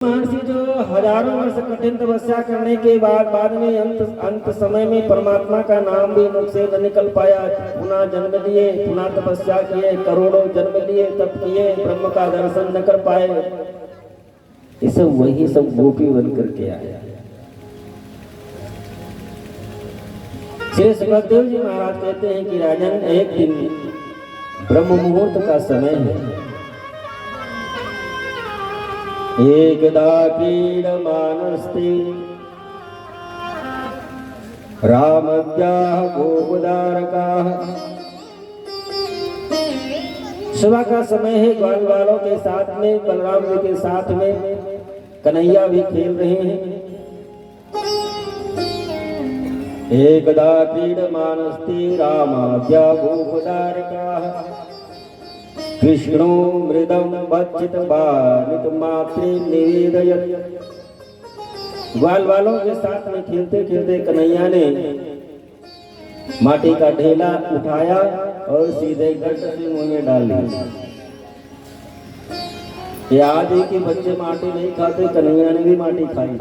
महर्षि जो हजारों वर्ष कठिन तपस्या करने के बाद में अंत समय में परमात्मा का नाम भी मुख से न निकल पाया, पुनः जन्म लिए, पुनः तपस्या किए, करोड़ों जन्म लिए, तप किए, ब्रह्म का दर्शन न कर पाए। ये सब वही सब गोपी बन करके आया। श्री सुखदेव जी महाराज कहते हैं कि राजन, एक दिन ब्रह्म मुहूर्त का समय है। एकदा क्रीडमानस्ते रामज्ञाः गोपदारकाः। सुबह का समय है, ग्वाल वालों के साथ में, बलराम जी के साथ में कन्हैया भी खेल रहे हैं। एकदा क्रीडमानस्ते रामज्ञाः गोपदारकाः कृष्णो मृदं वच्चितमात्रे निवेदयत्। ग्वाल वालों के साथ में खेलते खेलते कन्हैया ने माटी का ढेला उठाया और सीधे गट से मुंह में डाल दिया। ये आदि के बच्चे माटी नहीं खाते, कन्हैया ने भी माटी खाई,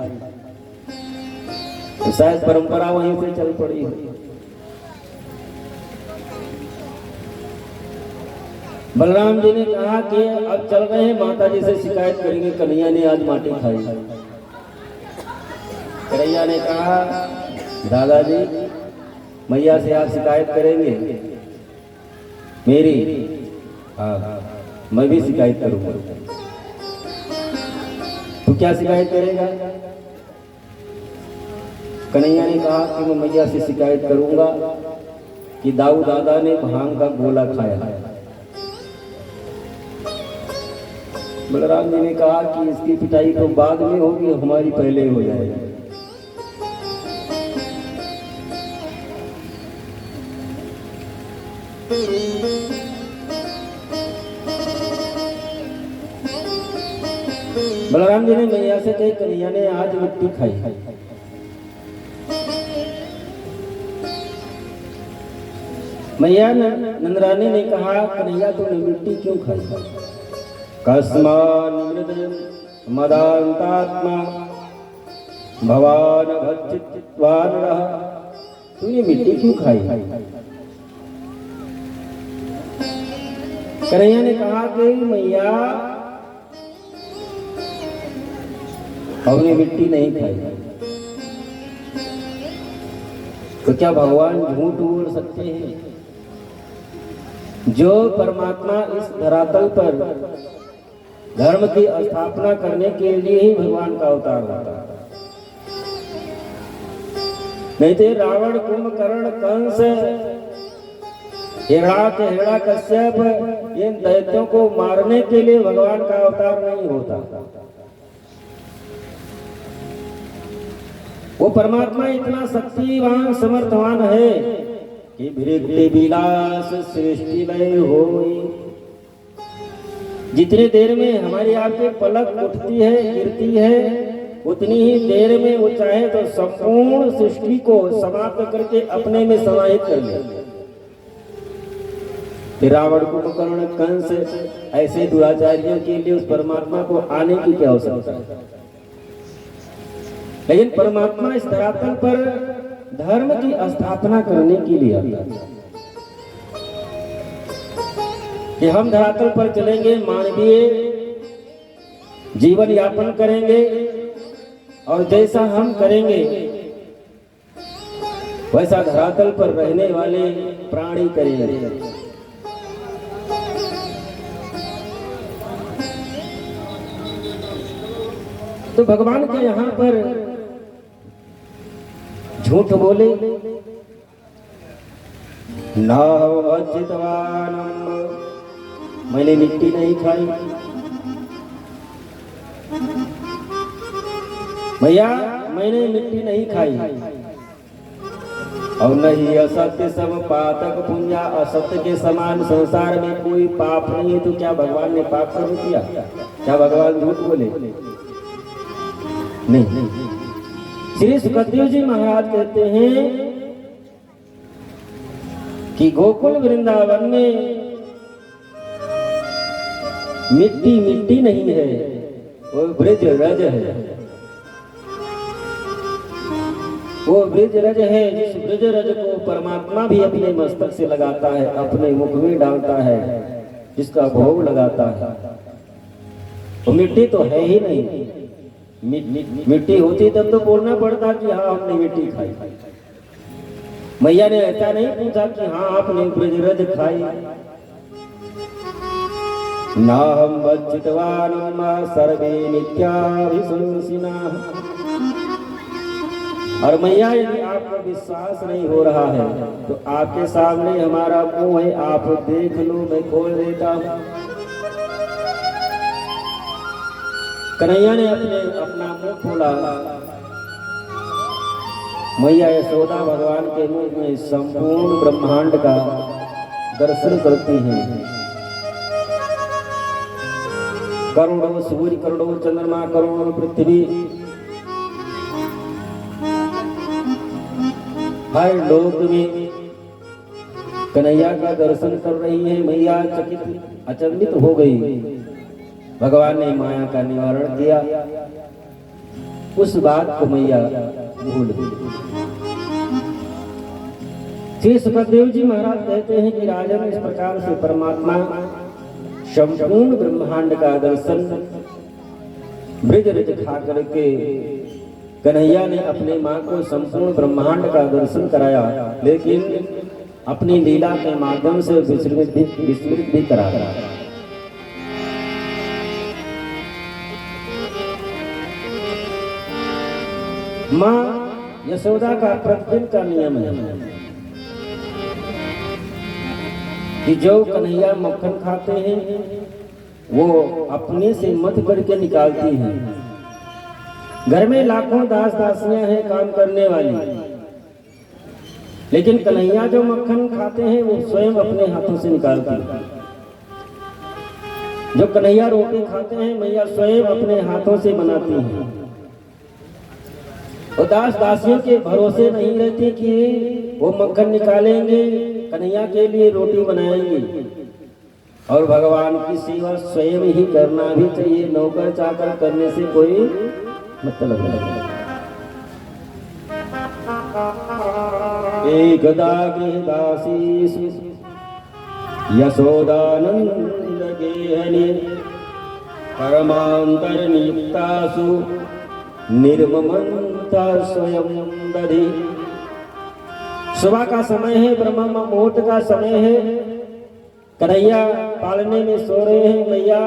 तो शायद परंपरा वहीं से चल पड़ी है। बलराम जी ने कहा कि अब चल रहे हैं, माता जी से शिकायत करेंगे, कन्हैया ने आज माटी खाई। कन्हैया ने कहा, दादाजी मैया से आप शिकायत करेंगे मेरी? हाँ, मैं भी शिकायत करूंगा। तो क्या शिकायत करेगा? कन्हैया ने कहा कि मैं मैया से शिकायत करूंगा कि दाऊ दादा ने भांग का गोला खाया। बलराम जी ने कहा कि इसकी पिटाई तो बाद में होगी, हमारी पहले हो जाएगी। बलराम जी ने मैया से कही, कन्हैया ने आज मिट्टी खाई। मैया नंदरानी ने कहा, कन्हैया तुमने मिट्टी क्यों खाई? कस्मान्मृद मदान्तात्मा भवान भच्चित्वान रहा। तू ये मिट्टी क्यों खाई? कन्हैया ने कहा कि मैया हमने मिट्टी नहीं खाई। तो क्या भगवान झूठ बोल सकते हैं? जो परमात्मा इस धरातल पर धर्म की स्थापना करने के लिए ही भगवान का अवतार होता है। नहीं तो रावण, कुंभकर्ण, कंस, हिरण्याकश्यप, इन दैत्यों को मारने के लिए भगवान का अवतार नहीं होता। वो परमात्मा इतना शक्तिवान समर्थवान है कि वृत्ति विलास सृष्टि लय होई। जितनी देर में हमारी आपकी पलक उठती है, गिरती है, उतनी ही देर में वो चाहे तो संपूर्ण सृष्टि को समाप्त करके अपने में समाहित कर ले। फिर रावण, कुंभकर्ण, कंस ऐसे दुराचारियों के लिए उस परमात्मा को आने की क्या आवश्यकता है? लेकिन परमात्मा इस धरातल पर धर्म की स्थापना करने के लिए आता है कि हम धरातल पर चलेंगे, मानवीय जीवन यापन करेंगे और जैसा हम करेंगे वैसा धरातल पर रहने वाले प्राणी करेंगे। तो भगवान के यहाँ पर झूठ बोले ना वचितवानम, मैंने मिट्टी नहीं खाई। भैया मैंने मिट्टी नहीं खाई। और नहीं असत्य सब पातक पुण्या, असत्य के समान संसार में कोई पाप नहीं है। तो क्या भगवान ने पाप कर्म किया? क्या भगवान झूठ बोले? नहीं। श्री सुखदेव जी महाराज कहते हैं कि गोकुल वृंदावन में मिट्टी मिट्टी नहीं है, वो ब्रज रज है, वो ब्रज रज है। जिस ब्रज रज को परमात्मा भी अपने मस्तक से लगाता है, अपने मुख में डालता है, जिसका भोग लगाता है। वो मिट्टी तो है ही नहीं, मिट्टी होती तब तो बोलना पड़ता कि हाँ हमने मिट्टी खाई। मैया ने ऐसा नहीं पूछा कि हाँ आपने ब्रज रज खाई। नाहं वज्जितवान् सर्वे मिथ्याभिशंसिनः। और मैया यदि आपको विश्वास नहीं हो रहा है तो आपके सामने हमारा मुंह है, आप देख लो, मैं खोल देता हूं। कन्हैया ने अपना मुंह खोला। मैया यशोदा भगवान के मुंह में संपूर्ण ब्रह्मांड का दर्शन करती हैं। करोड़ों सूर्य, करोड़ों चंद्रमा, करोड़ों पृथ्वी, हर लोक में कन्हैया का दर्शन कर रही है। मैया चकित अचंभित हो गई। भगवान ने माया का निवारण किया। उस बात को मैया भूल गई। श्री सुखदेव जी महाराज कहते हैं कि राजन इस प्रकार से परमात्मा संपूर्ण ब्रह्मांड का दर्शन ब्रज रज खा करके कन्हैया ने अपने मां को संपूर्ण ब्रह्मांड का दर्शन कराया, लेकिन अपनी लीला के माध्यम से विस्मृत भी कराया। मां यशोदा का प्रतिदिन का नियम है कि जो कन्हैया मक्खन खाते हैं वो अपने से मत करके निकालती हैं। घर में लाखों दास दासियां हैं काम करने वाली, लेकिन कन्हैया जो मक्खन खाते हैं वो स्वयं अपने हाथों से निकालती हैं। जो कन्हैया रोटी खाते हैं मैया स्वयं अपने हाथों से बनाती हैं। और दास दासियों के भरोसे नहीं रहती कि वो मक्खन निकालेंगे, कन्हैया के लिए रोटी बनाएंगे। और भगवान की सेवा स्वयं ही करना भी चाहिए, नौकर चाकर करने से कोई मतलब नहीं। एकदा गृहदासी यशोदानंद गेहने परमांतरनियुक्तासु निर्ममंता स्वयं दधि। सुबह का समय है, ब्रह्म मुहूर्त का समय है। कन्हैया पालने में सो रहे हैं। मैया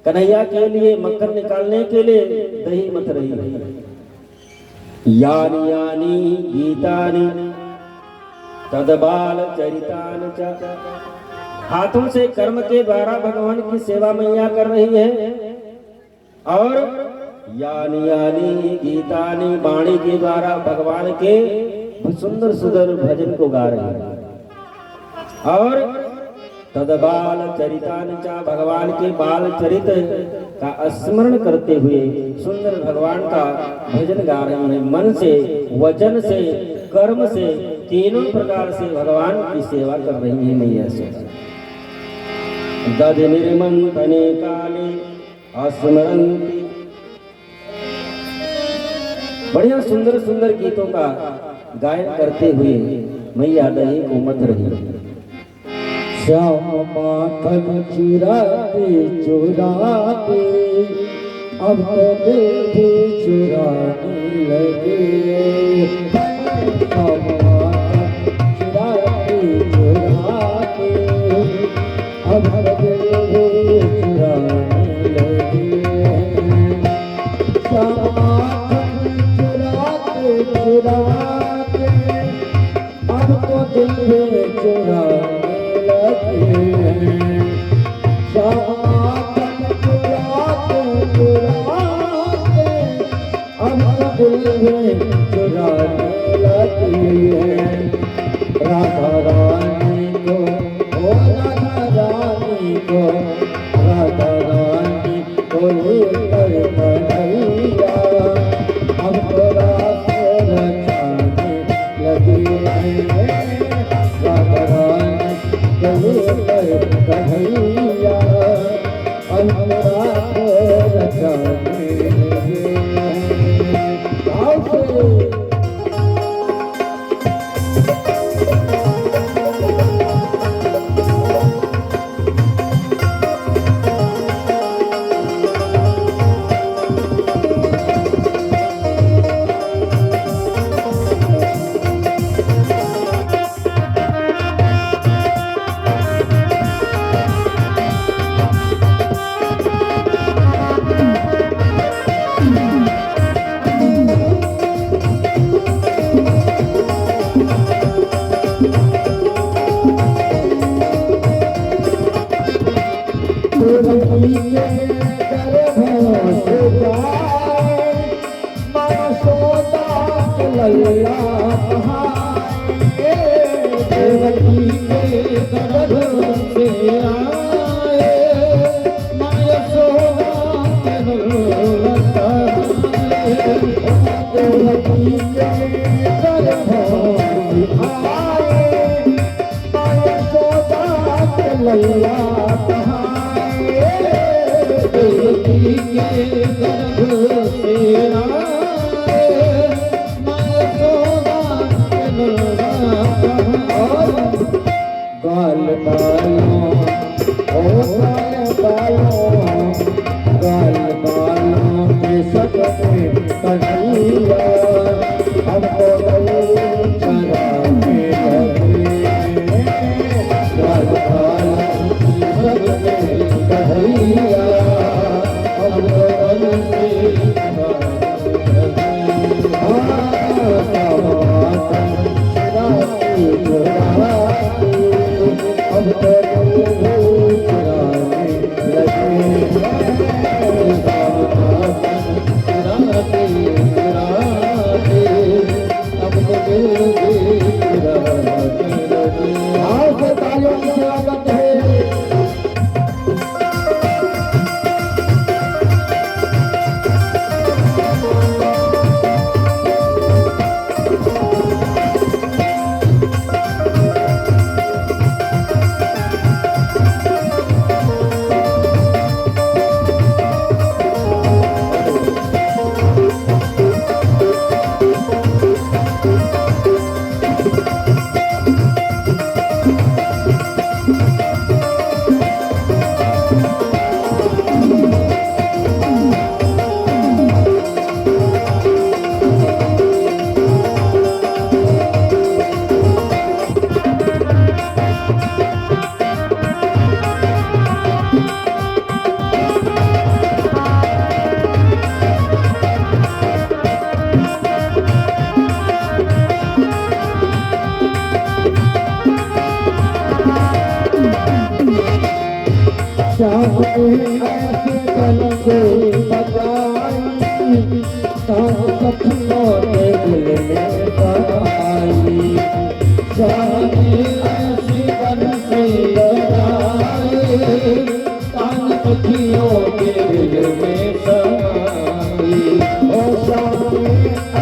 कन्हैया के लिए मक्खन निकालने के लिए दही मथ रही है। यानी यानी गीतानि तदबाल चरितानि च। हाथों से कर्म के द्वारा भगवान की सेवा मैया कर रही है। और यानी यानी गीतानि वाणी के द्वारा भगवान के सुंदर सुंदर भजन को गा रही है। और तदबाल चरितानिचा, भगवान के बाल चरित का स्मरण करते हुए सुंदर भगवान का भजन गा रही है। मन से, वचन से, कर्म से, तीनों प्रकार से भगवान की सेवा कर रही है मैया से। दधि निर्मंथने काले अस्मरंती। बढ़िया सुंदर सुंदर गीतों का गायन करते हुए मैया दही को मथ रही है। श्यामा तन चुराते चुराते अब दिल भी चुराने लगे। श्यामा तन चुराते चुराते अब दिल भी चुराने लगे। श्यामा तन चुराते चुराते अब तो दिल भी चुराने चुराने लगी है। राधा रानी को, ओ राधा रानी को, राधा रानी को लेकर कन्हैया अब तो रात रचाने लगी है। राधा रानी को लेकर कन्हैया अब तो रात लल्ला कहाए देवकी के गर्भ से आए माँ यशोदा के लल्ला कहाए देवकी के गर्भ से आए माँ यशोदा के लल्ला कहाए देवकी के गर्भ से आए माँ यशोदा के लल्ला कहाए गाल बालों ओ गाल बालों के सपने कन्हैया हमको चरा के लगे गाल बालों के सपने कन्हैया हमको ऐसे कलंगे बजाई सपनों के दिल में बनाई जाने ऐसी बंसी बजाई सखियों के दिल में समाई ओ जाने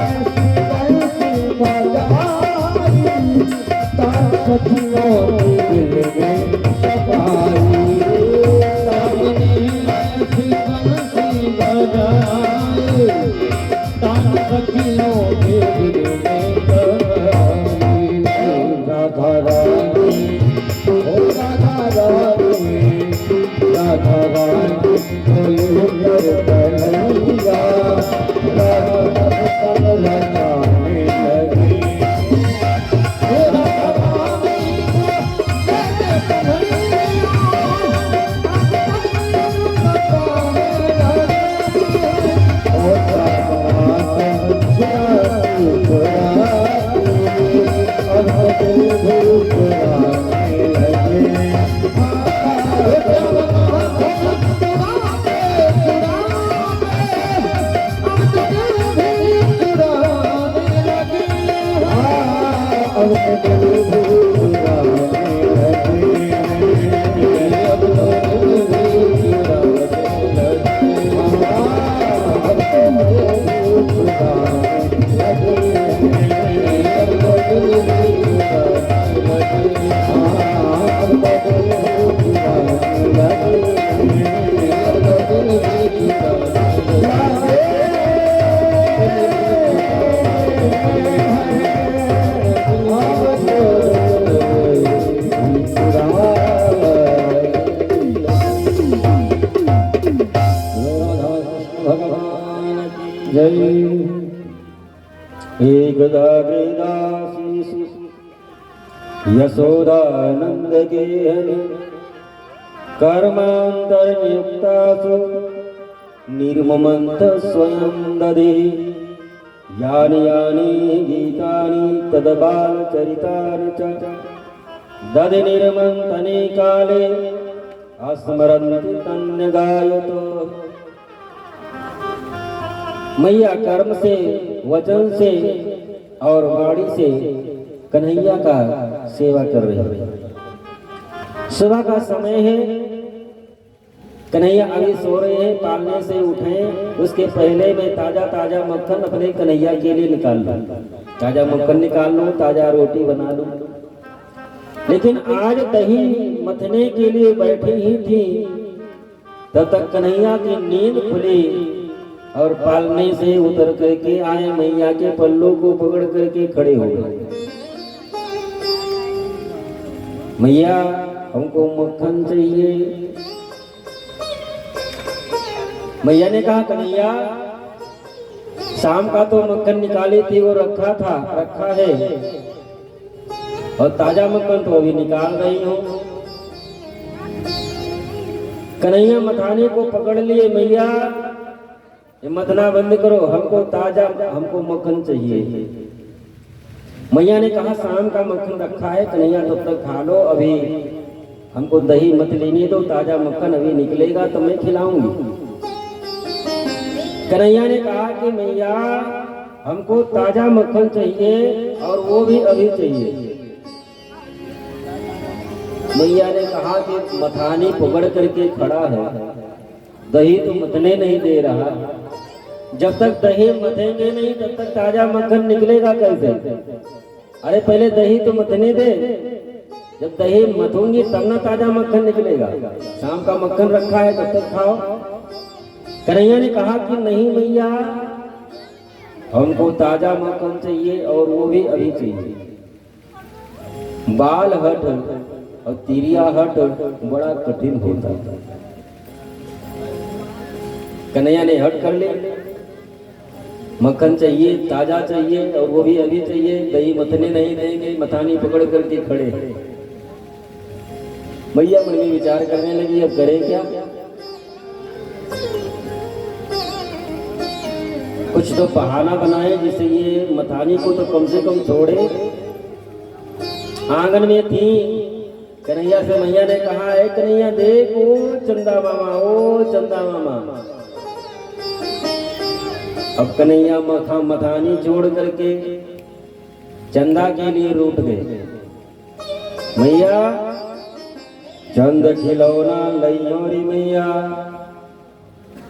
ऐसी बंसी बजाई सखियों के दिल में समाई राधा रानी राधा रानी कन्हैया लगाने लगी जय एकदा गृदासीसु यशोदानंद के कर्मांतरनियुक्तासु निर्ममन्त स्वयं ददे यानि यानि गीतानि तद्बालचरितानि च ददे निर्मन्थने काले अस्मरन्ति तन्यगायतो। मैया कर्म से, वचन से और बाड़ी से कन्हैया का सेवा कर रही है। सुबह का समय है, कन्हैया अभी सो रहे हैं, पालने से उठे, उसके पहले मैं ताजा ताजा मक्खन अपने कन्हैया के लिए निकाल लूं, ताजा मक्खन निकाल लूं, ताजा रोटी बना लूं। लेकिन आज दही मथने के लिए बैठी ही थी, तब तक कन्हैया की नींद खुली और पालने से उतर करके आए, मैया के पल्लों को पकड़ करके खड़े हो गए। मैया हमको मक्खन चाहिए। मैया ने कहा कन्हैया शाम का तो मक्खन निकाली थी, वो रखा है, और ताजा मक्खन तो अभी निकाल रही हूं। कन्हैया मथाने को पकड़ लिए, मैया ये मथना बंद करो, हमको मक्खन चाहिए। मैया ने कहा शाम का मक्खन रखा है कन्हैया, तब तक खा लो, अभी हमको दही मत लेने दो, ताजा मक्खन अभी निकलेगा तो मैं खिलाऊंगी। कन्हैया ने कहा कि मैया हमको ताजा मक्खन चाहिए और वो भी अभी चाहिए। मैया ने कहा कि मथानी पकड़ करके खड़ा है, दही तो मथने नहीं दे रहा, जब तक दही मथेंगे नहीं तब तक ताजा मक्खन निकलेगा कैसे? अरे पहले दही तो मथने दे, जब दही मथूंगी तब ना ताजा मक्खन निकलेगा। शाम का मक्खन रखा है तब तक खाओ। कन्हैया ने कहा कि नहीं मैया हमको ताजा मक्खन चाहिए और वो भी अभी चाहिए। बाल हट और तिरिया हट बड़ा कठिन होता है। कन्हैया ने हट कर ले, मक्खन चाहिए, ताजा चाहिए और वो भी अभी चाहिए, दही मथने नहीं देंगे, मथानी पकड़ करके खड़े। मैया मन में विचार करने लगी अब करे क्या, कुछ तो बहाना बनाए जिससे ये मथानी को तो कम से कम छोड़े। आंगन में थी, कन्हैया से मैया ने कहा है कन्हैया देख ओ चंदा मामा, ओ चंदा मामा। अब कन्हैया मथानी छोड़ करके चंदा के लिए रूठ गए। मैया चंद खिलौना लई हो री मैया,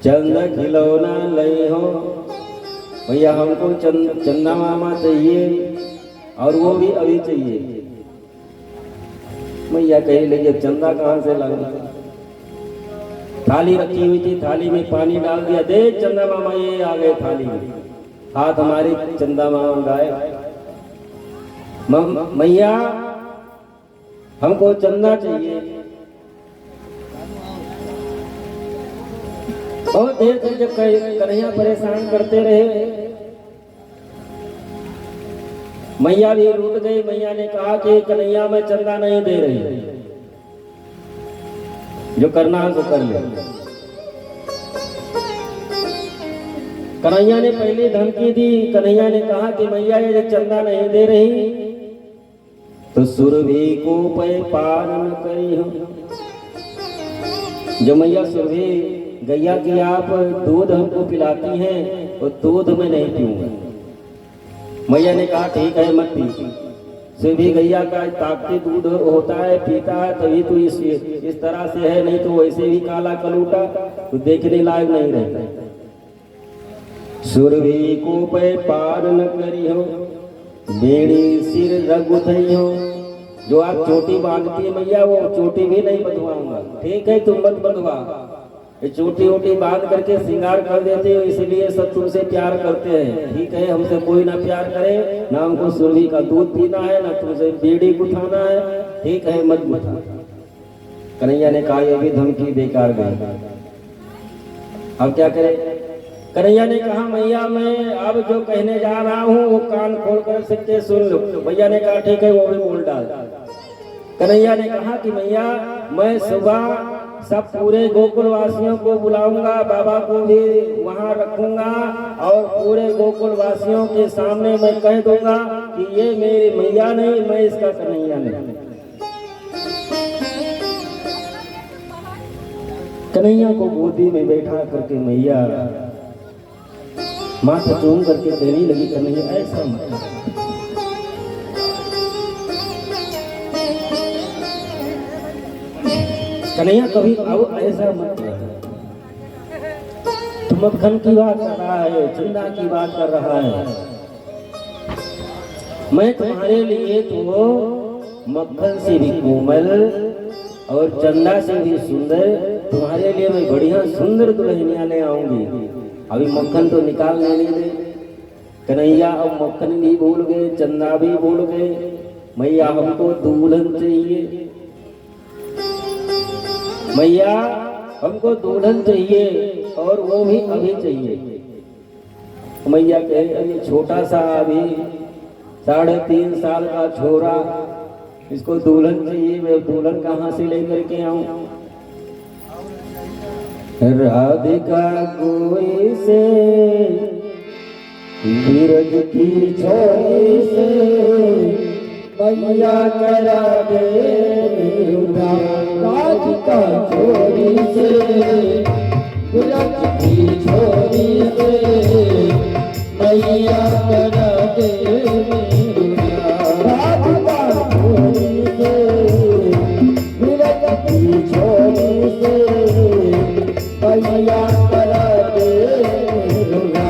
चंद खिलौना लई हो। भैया हमको चंदा मामा चाहिए और वो भी अभी चाहिए। मैया कही लगी चंदा कहाँ से लाऊंगा? थाली रखी हुई थी, थाली में पानी डाल दिया, देख चंदा मामा ये आ गए थाली में, हाथ हमारी चंदा मामा गाए। मैया हमको चंदा चाहिए। बहुत देर तक जब कन्हैया परेशान करते रहे, मैया भी रूठ गई। मैया ने कहा कि कन्हैया मैं चंदा नहीं दे रही, जो करना है तो कर ले। कन्हैया ने पहली धमकी दी। कन्हैया ने कहा कि मैया ये चंदा नहीं दे रही तो सुरभि को पे पार न करी हो। जो मैया सुरभि गैया की आप दूध हमको पिलाती हैं, वो दूध में नहीं पीऊंगा। मैया ने कहा ठीक है मत पी, सुरभि गैया का ताकती दूध होता है, पीता है तभी तो इस तरह से है, नहीं तो वैसे भी काला कलूटा तो देखने लायक नहीं रहता। सुरभि को पे पार न करी हो, बेड़ी सिर रघु थई हो। जो आप चोटी बांधती है मैया, वो चोटी भी नहीं बंधवाऊंगा। ठीक है तुम मत बंधवा, ये चोटी वोटी बांध करके श्रृंगार कर देते हो, इसलिए सब तुमसे प्यार करते हैं। ठीक है हमसे कोई ना प्यार करे, ना हमको सुरभि का दूध पीना है, ना तुमसे बीड़ी उठाना है। ठीक है मत उठा। कन्हैया ने कहा ये भी धमकी बेकार गई, अब क्या करे? कन्हैया ने कहा मैया मैं अब जो कहने जा रहा हूँ वो कान खोल कर सकते सुन लो। मैया ने कहा ठीक है वो भी बोल डाल। कन्हैया ने कहा कि मैया मैं सुबह सब पूरे गोकुल वासियों को बुलाऊंगा, बाबा को भी वहां रखूंगा और पूरे गोकुल वासियों के सामने मैं कह दूंगा कि ये मेरी मैया नहीं, मैं इसका कन्हैया नहीं। कन्हैया को गोदी में बैठा करके मैया माथा चूम करके कहने लगी कन्हैया ऐसा मत कर। कन्हैया कभी अब ऐसा मत कर। तुम मक्खन की बात कर रहा है, चंदा की बात कर रहा है। मैं तुम्हारे लिए तो मक्खन से भी कोमल और चंदा से भी सुंदर तुम्हारे लिए मैं बढ़िया सुंदर दुल्हनिया ले आऊंगी। अभी मक्खन तो निकाल नहीं दे। कन्हैया अब मक्खन भी भूल गए, चंदा भी भूल गए। मैया हमको दुल्हन चाहिए, मैया हमको दुल्हन चाहिए और वो भी अभी चाहिए। मैया कहे अभी छोटा सा अभी 3.5 साल का छोरा, इसको दुल्हन चाहिए, मैं दुल्हन कहाँ से लेकर के आऊं। राधिका कोई से बीरज की छोरी से मैया करा दे मेरा। राधिका छोरी से बीरज की छोरी से मैया करा दे मेरा। राधिका छोरी से बीरज की छोरी से मैया करा दे मेरा।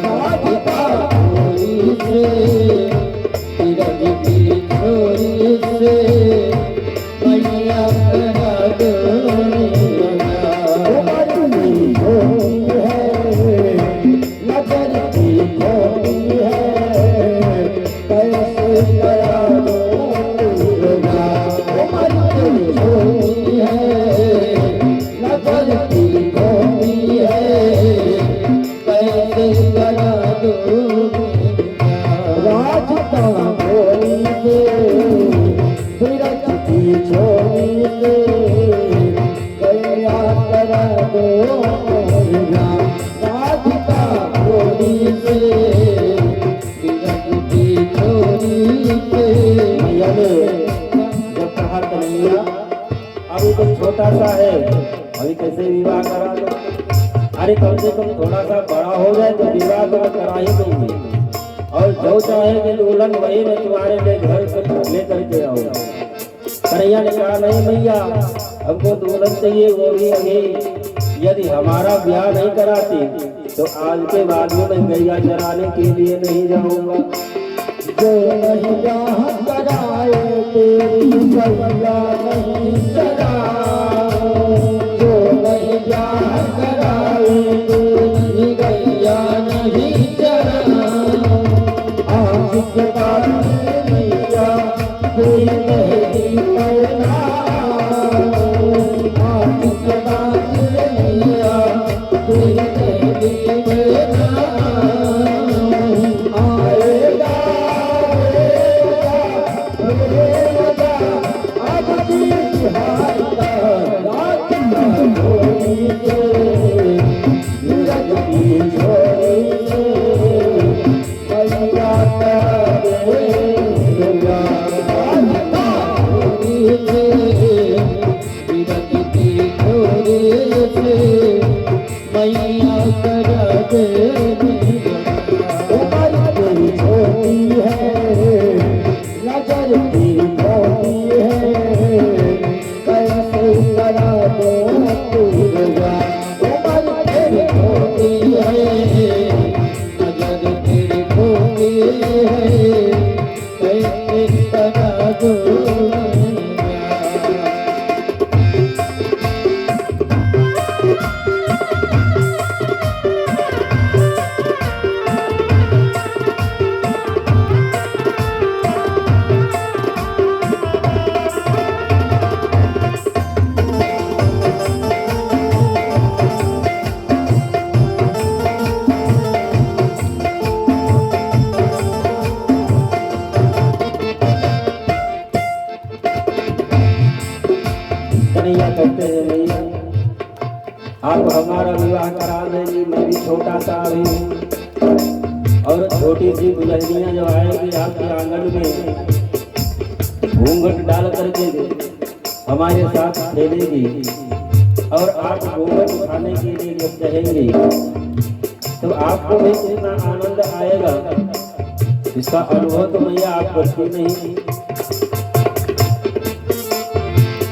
राधिका छोरी से बीरज की छोरी से मैया करा दे मेरा। तुम्हारी छोरी है नजर की छोरी है, कैसे करा दो मेरा। तुम्हारी छोरी है नजर की छोरी है, कैसे करा दो मेरा। राधिका छोरी से बीरज की छोरी से मैया करा दो मेरा। राधिका छोरी से बीरज की छोरी से। मैया ने जब कहा कन्हैया अभी तो छोटा सा है, अभी कैसे विवाह करा दो। अरे कम से कम थोड़ा सा बड़ा हो जाए तो विवाह तो मैं करा ही दूंगी, और जो चाहेगी दुल्हन वही मैं तुम्हारे लिए घर से लेकर के आऊंगा। कन्हैया ने कहा नहीं मैया हमको दुल्हन चाहिए, वो भी अभी। यदि हमारा ब्याह नहीं कराती तो आज के बाद में मैं गैया चराने के लिए नहीं जाऊंगा। जो नहीं ब्याह कराए तेरी गैया नहीं चराओ, जो नहीं ब्याह कराए तेरी गैया नहीं चराओ। आज के बाद मैया कोई नहीं करना, आज के बाद मैया कोई नहीं करना। आएगा अब बिहार का राधिका छोरी से बीरज की छोरी से मैया करा दे मेरा। राधिका छोरी से बीरज की छोरी से मैया करा दे मेरा। तुम्हारी छोटी है नजर की छोटी है, कैसे करा दो मेरा। तुम्हारी छोटी है नजर की छोटी है, कैसे करा दो मेरा। कन्हैया कहते हैं मैया आप हमारा विवाह करा देंगी, मैं भी छोटा सा अभी हूँ। और छोटी सी दुल्हनियाँ जो आएगी आपके आंगन में घूंघट डाल करके हमारे साथ खेलेगी, और आप घूंघट उठाने के लिए जब कहेंगे तो आपको भी कितना आनंद आएगा, इसका अनुभव तो मैया आप करती नहीं।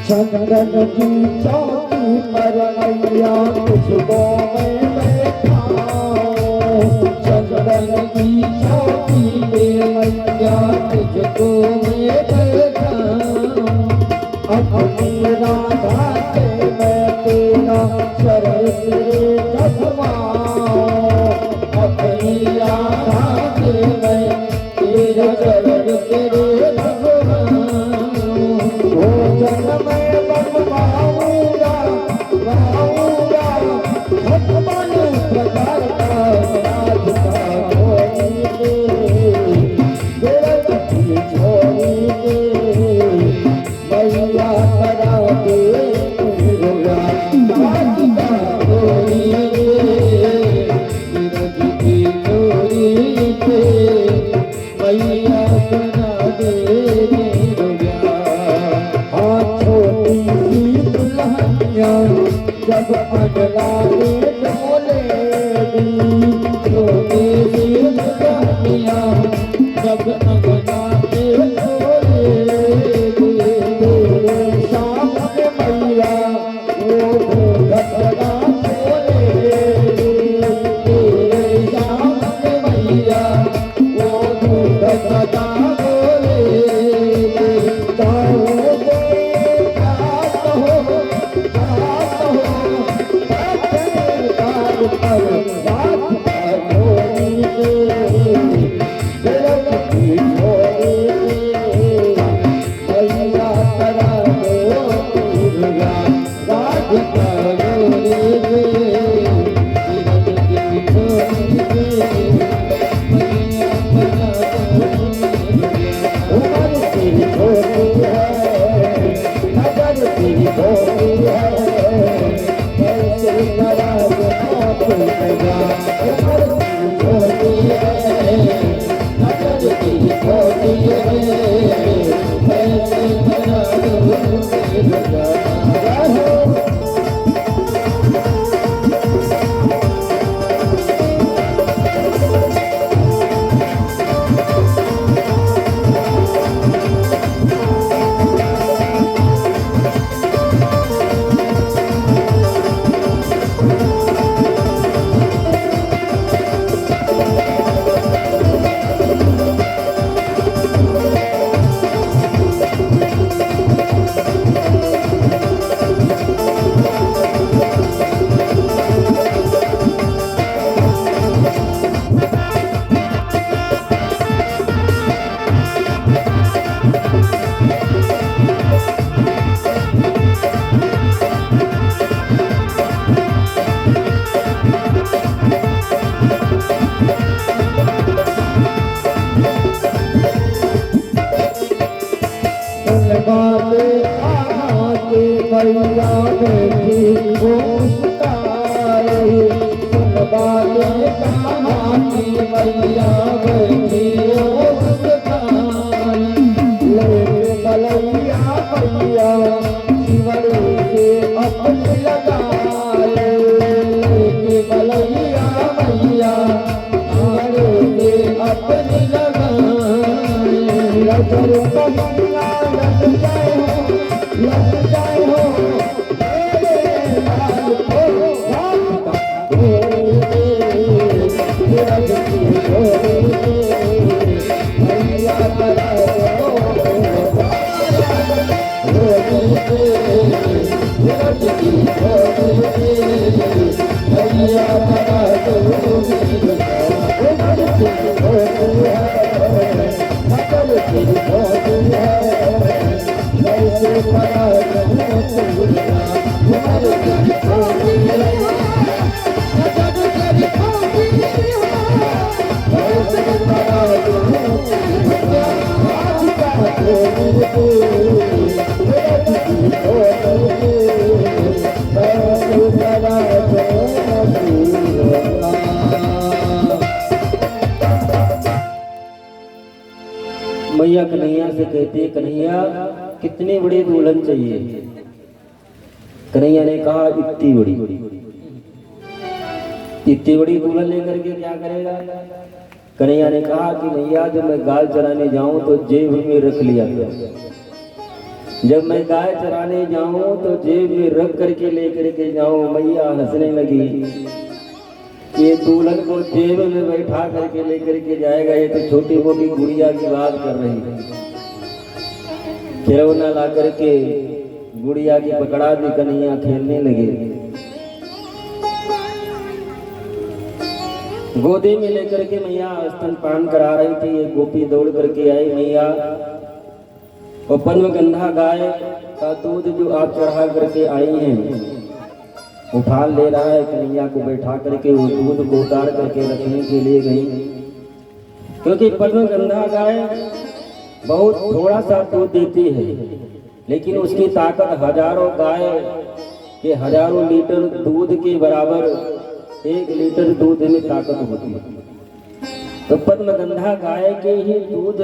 चंदन की चौकी पर मैया तुझको मैं बैठाऊं, चंदन की चौकी पे मैया तुझको मैं बैठाऊं, अपनी राधा से मैं तेरा शरण तेरे जगमाऊं, अपनी राधा से मैं तेरा शरण तेरे जगमाऊं, ओ जन्म गाऊंगा गाऊंगा भगवान प्रकार का राज का छोड़ी दे, बेरती छोड़ी दे, मैया करा दे रोया राज का छोड़ी दे, बेरती छोड़ी दे, मैया करा दे रोया। हाँ छोटी सी दुल्हनिया जब अगला में डोलेगी, छोटी सी दुल्हनिया जब अगला में डोलेगी, तेरे सामने मैया वो घटना खोलेगी, तेरे सामने मैया वो घटना खोलेगी, मैया बेटी को मुस्काई, सुन बातें कहाँ की मैया बेटी को मुस्काई, लेके बलैया मैया शिवरे से अपनी लगाए, लेके बलैया मैया शिवरे से अपनी लगाए, नजर कमला लग जाए हो मेरे लाल को रात जगती मैया करा जगती मैया करा मैया कन्हैया से कहती है, कन्हैया कितनी बड़ी दुल्हन चाहिए? कन्हैया ने कहा इतनी बड़ी। इतनी बड़ी दुल्हन लेकर के क्या करेगा? कन्हैया ने कहा कि मैया जब मैं गाय चराने जाऊं तो जेब में रख लिया करो। जब मैं गाय चराने जाऊं तो जेब में रख करके लेकर के जाऊं। मैया हंसने लगी, ये दुल्हन को जेब में बैठा करके लेकर के जाएगा, ये तो छोटी मोटी गुड़िया की बात कर रही है। खिलौना ला करके गुड़िया की पकड़ा दी, कन्हैया खेलने लगे। गोदी में लेकर के मैया स्तनपान करा रही थी। ये गोपी दौड़ करके आई, मैया और पद्मगंधा गाय का दूध जो आप चढ़ा करके आई हैं उठा ले रहा है। कन्हैया को बैठा करके वो दूध को उतार करके रखने के लिए गई, क्योंकि पद्मगंधा गाय बहुत थोड़ा सा दूध देती है, लेकिन उसकी ताकत हजारों गाय के हजारों लीटर दूध के बराबर 1 लीटर दूध में ताकत होती है। तो पद्मगंधा गाय के ही दूध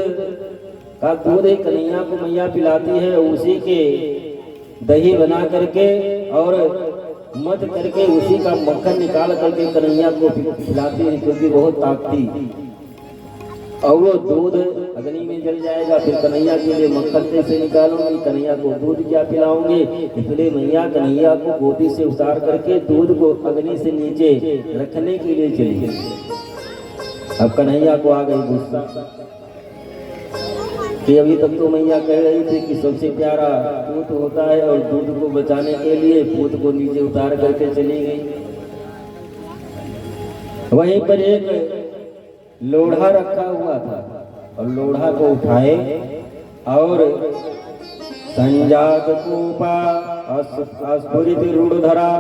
का दूध एक कन्हैया को मैया पिलाती है। उसी के दही बना करके और मध करके उसी का मक्खन निकाल करके कन्हैया को पिलाती है, क्योंकि बहुत ताकती। और वो दूध अग्नि में जल जाएगा, फिर कन्हैया के लिए मक्खन कैसे निकालूंगी, कन्हैया को दूध क्या पिलाऊंगी? इसलिए मैया कन्हैया को गोदी से उतार करके दूध को अग्नि से नीचे रखने के लिए चली गई। अब कन्हैया को आ गई गुस्सा कि अभी तक तो मैया कह रही थी कि सबसे प्यारा पूत होता है, और दूध को बचाने के लिए पूत को नीचे उतार करके चली गई। वहीं पर एक लोढ़ा रखा हुआ था, और लोढ़ा को उठाए और संजात कूपा अस्फुरित रूढ़धरा,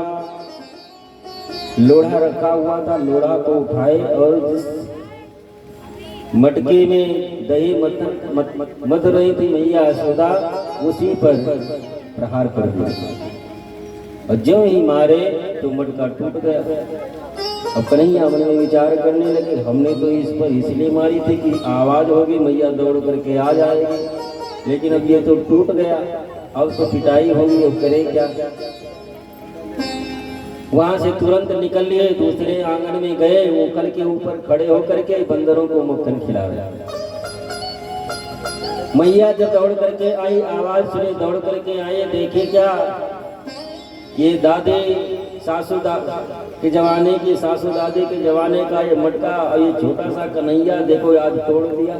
लोढ़ा रखा हुआ था, लोढ़ा को उठाए और जिस मटके में दही मत रही थी मैया यशोदा, उसी पर प्रहार कर दिया, और जो ही मारे तो मटका टूट गया। अब कन्हैया मन में विचार करने लगे, हमने तो इस पर इसलिए मारी थी कि आवाज होगी, मैया दौड़ करके आ जाएगी, लेकिन अब ये तो टूट गया, अब तो पिटाई होगी, अब करे क्या? वहां से तुरंत निकल लिए, दूसरे आंगन में गए, वो कल के ऊपर खड़े होकर के बंदरों को मक्खन खिला रहे। मैया जब दौड़ करके आई, आवाज सुने, दौड़ करके आए, देखे क्या, ये दादे सासू के जमाने की, सासू दादी के जमाने का ये मटका, और ये छोटा सा कन्हैया देखो आज तोड़ दिया।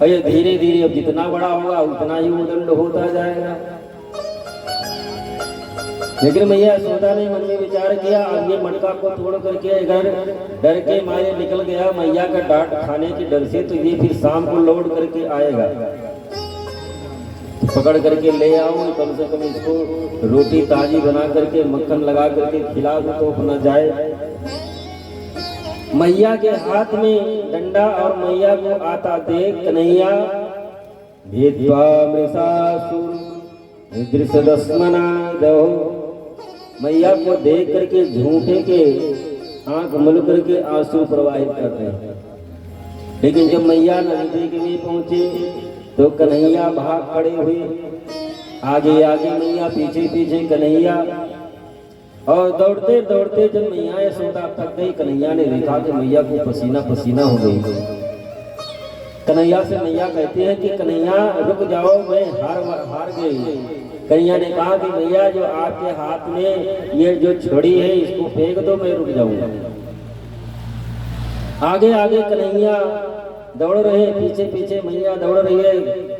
और ये धीरे धीरे अब जितना बड़ा होगा उतना ही उदंड होता जाएगा। लेकिन मैया यशोदा ने मन में विचार किया, अब ये मटका को तोड़ करके अगर डर के मारे निकल गया मैया का डांट खाने के डर से, तो ये फिर शाम को लौट करके आएगा, पकड़ करके ले आऊं, कम से कम इसको रोटी ताजी बना करके मक्खन लगा करके खिला दूं तो अपना जाए। मैया के हाथ में डंडा और मैया को आता देख कन्हैया भेदवा मृषासुर दृश्यदस्मना दहो, मैया को देख करके झूठे के आंख मल करके आंसू प्रवाहित कर रहे हैं। लेकिन जब मैया नजदीक में पहुंचे तो कन्हैया भाग खड़े हुए, आगे आगे मैया, पीछे पीछे कन्हैया, और दौड़ते दौड़ते जब मैया यशोदा थक गई, कन्हैया ने देखा कि मैया को पसीना पसीना हो गई। कन्हैया से मैया कहती है कि कन्हैया रुक जाओ, मैं हार गई। कन्हैया ने कहा कि मैया जो आपके हाथ में ये जो छड़ी है इसको फेंक दो, मैं रुक जाऊंगा। आगे आगे कन्हैया दौड़ रहे, पीछे पीछे मैया दौड़ रही है।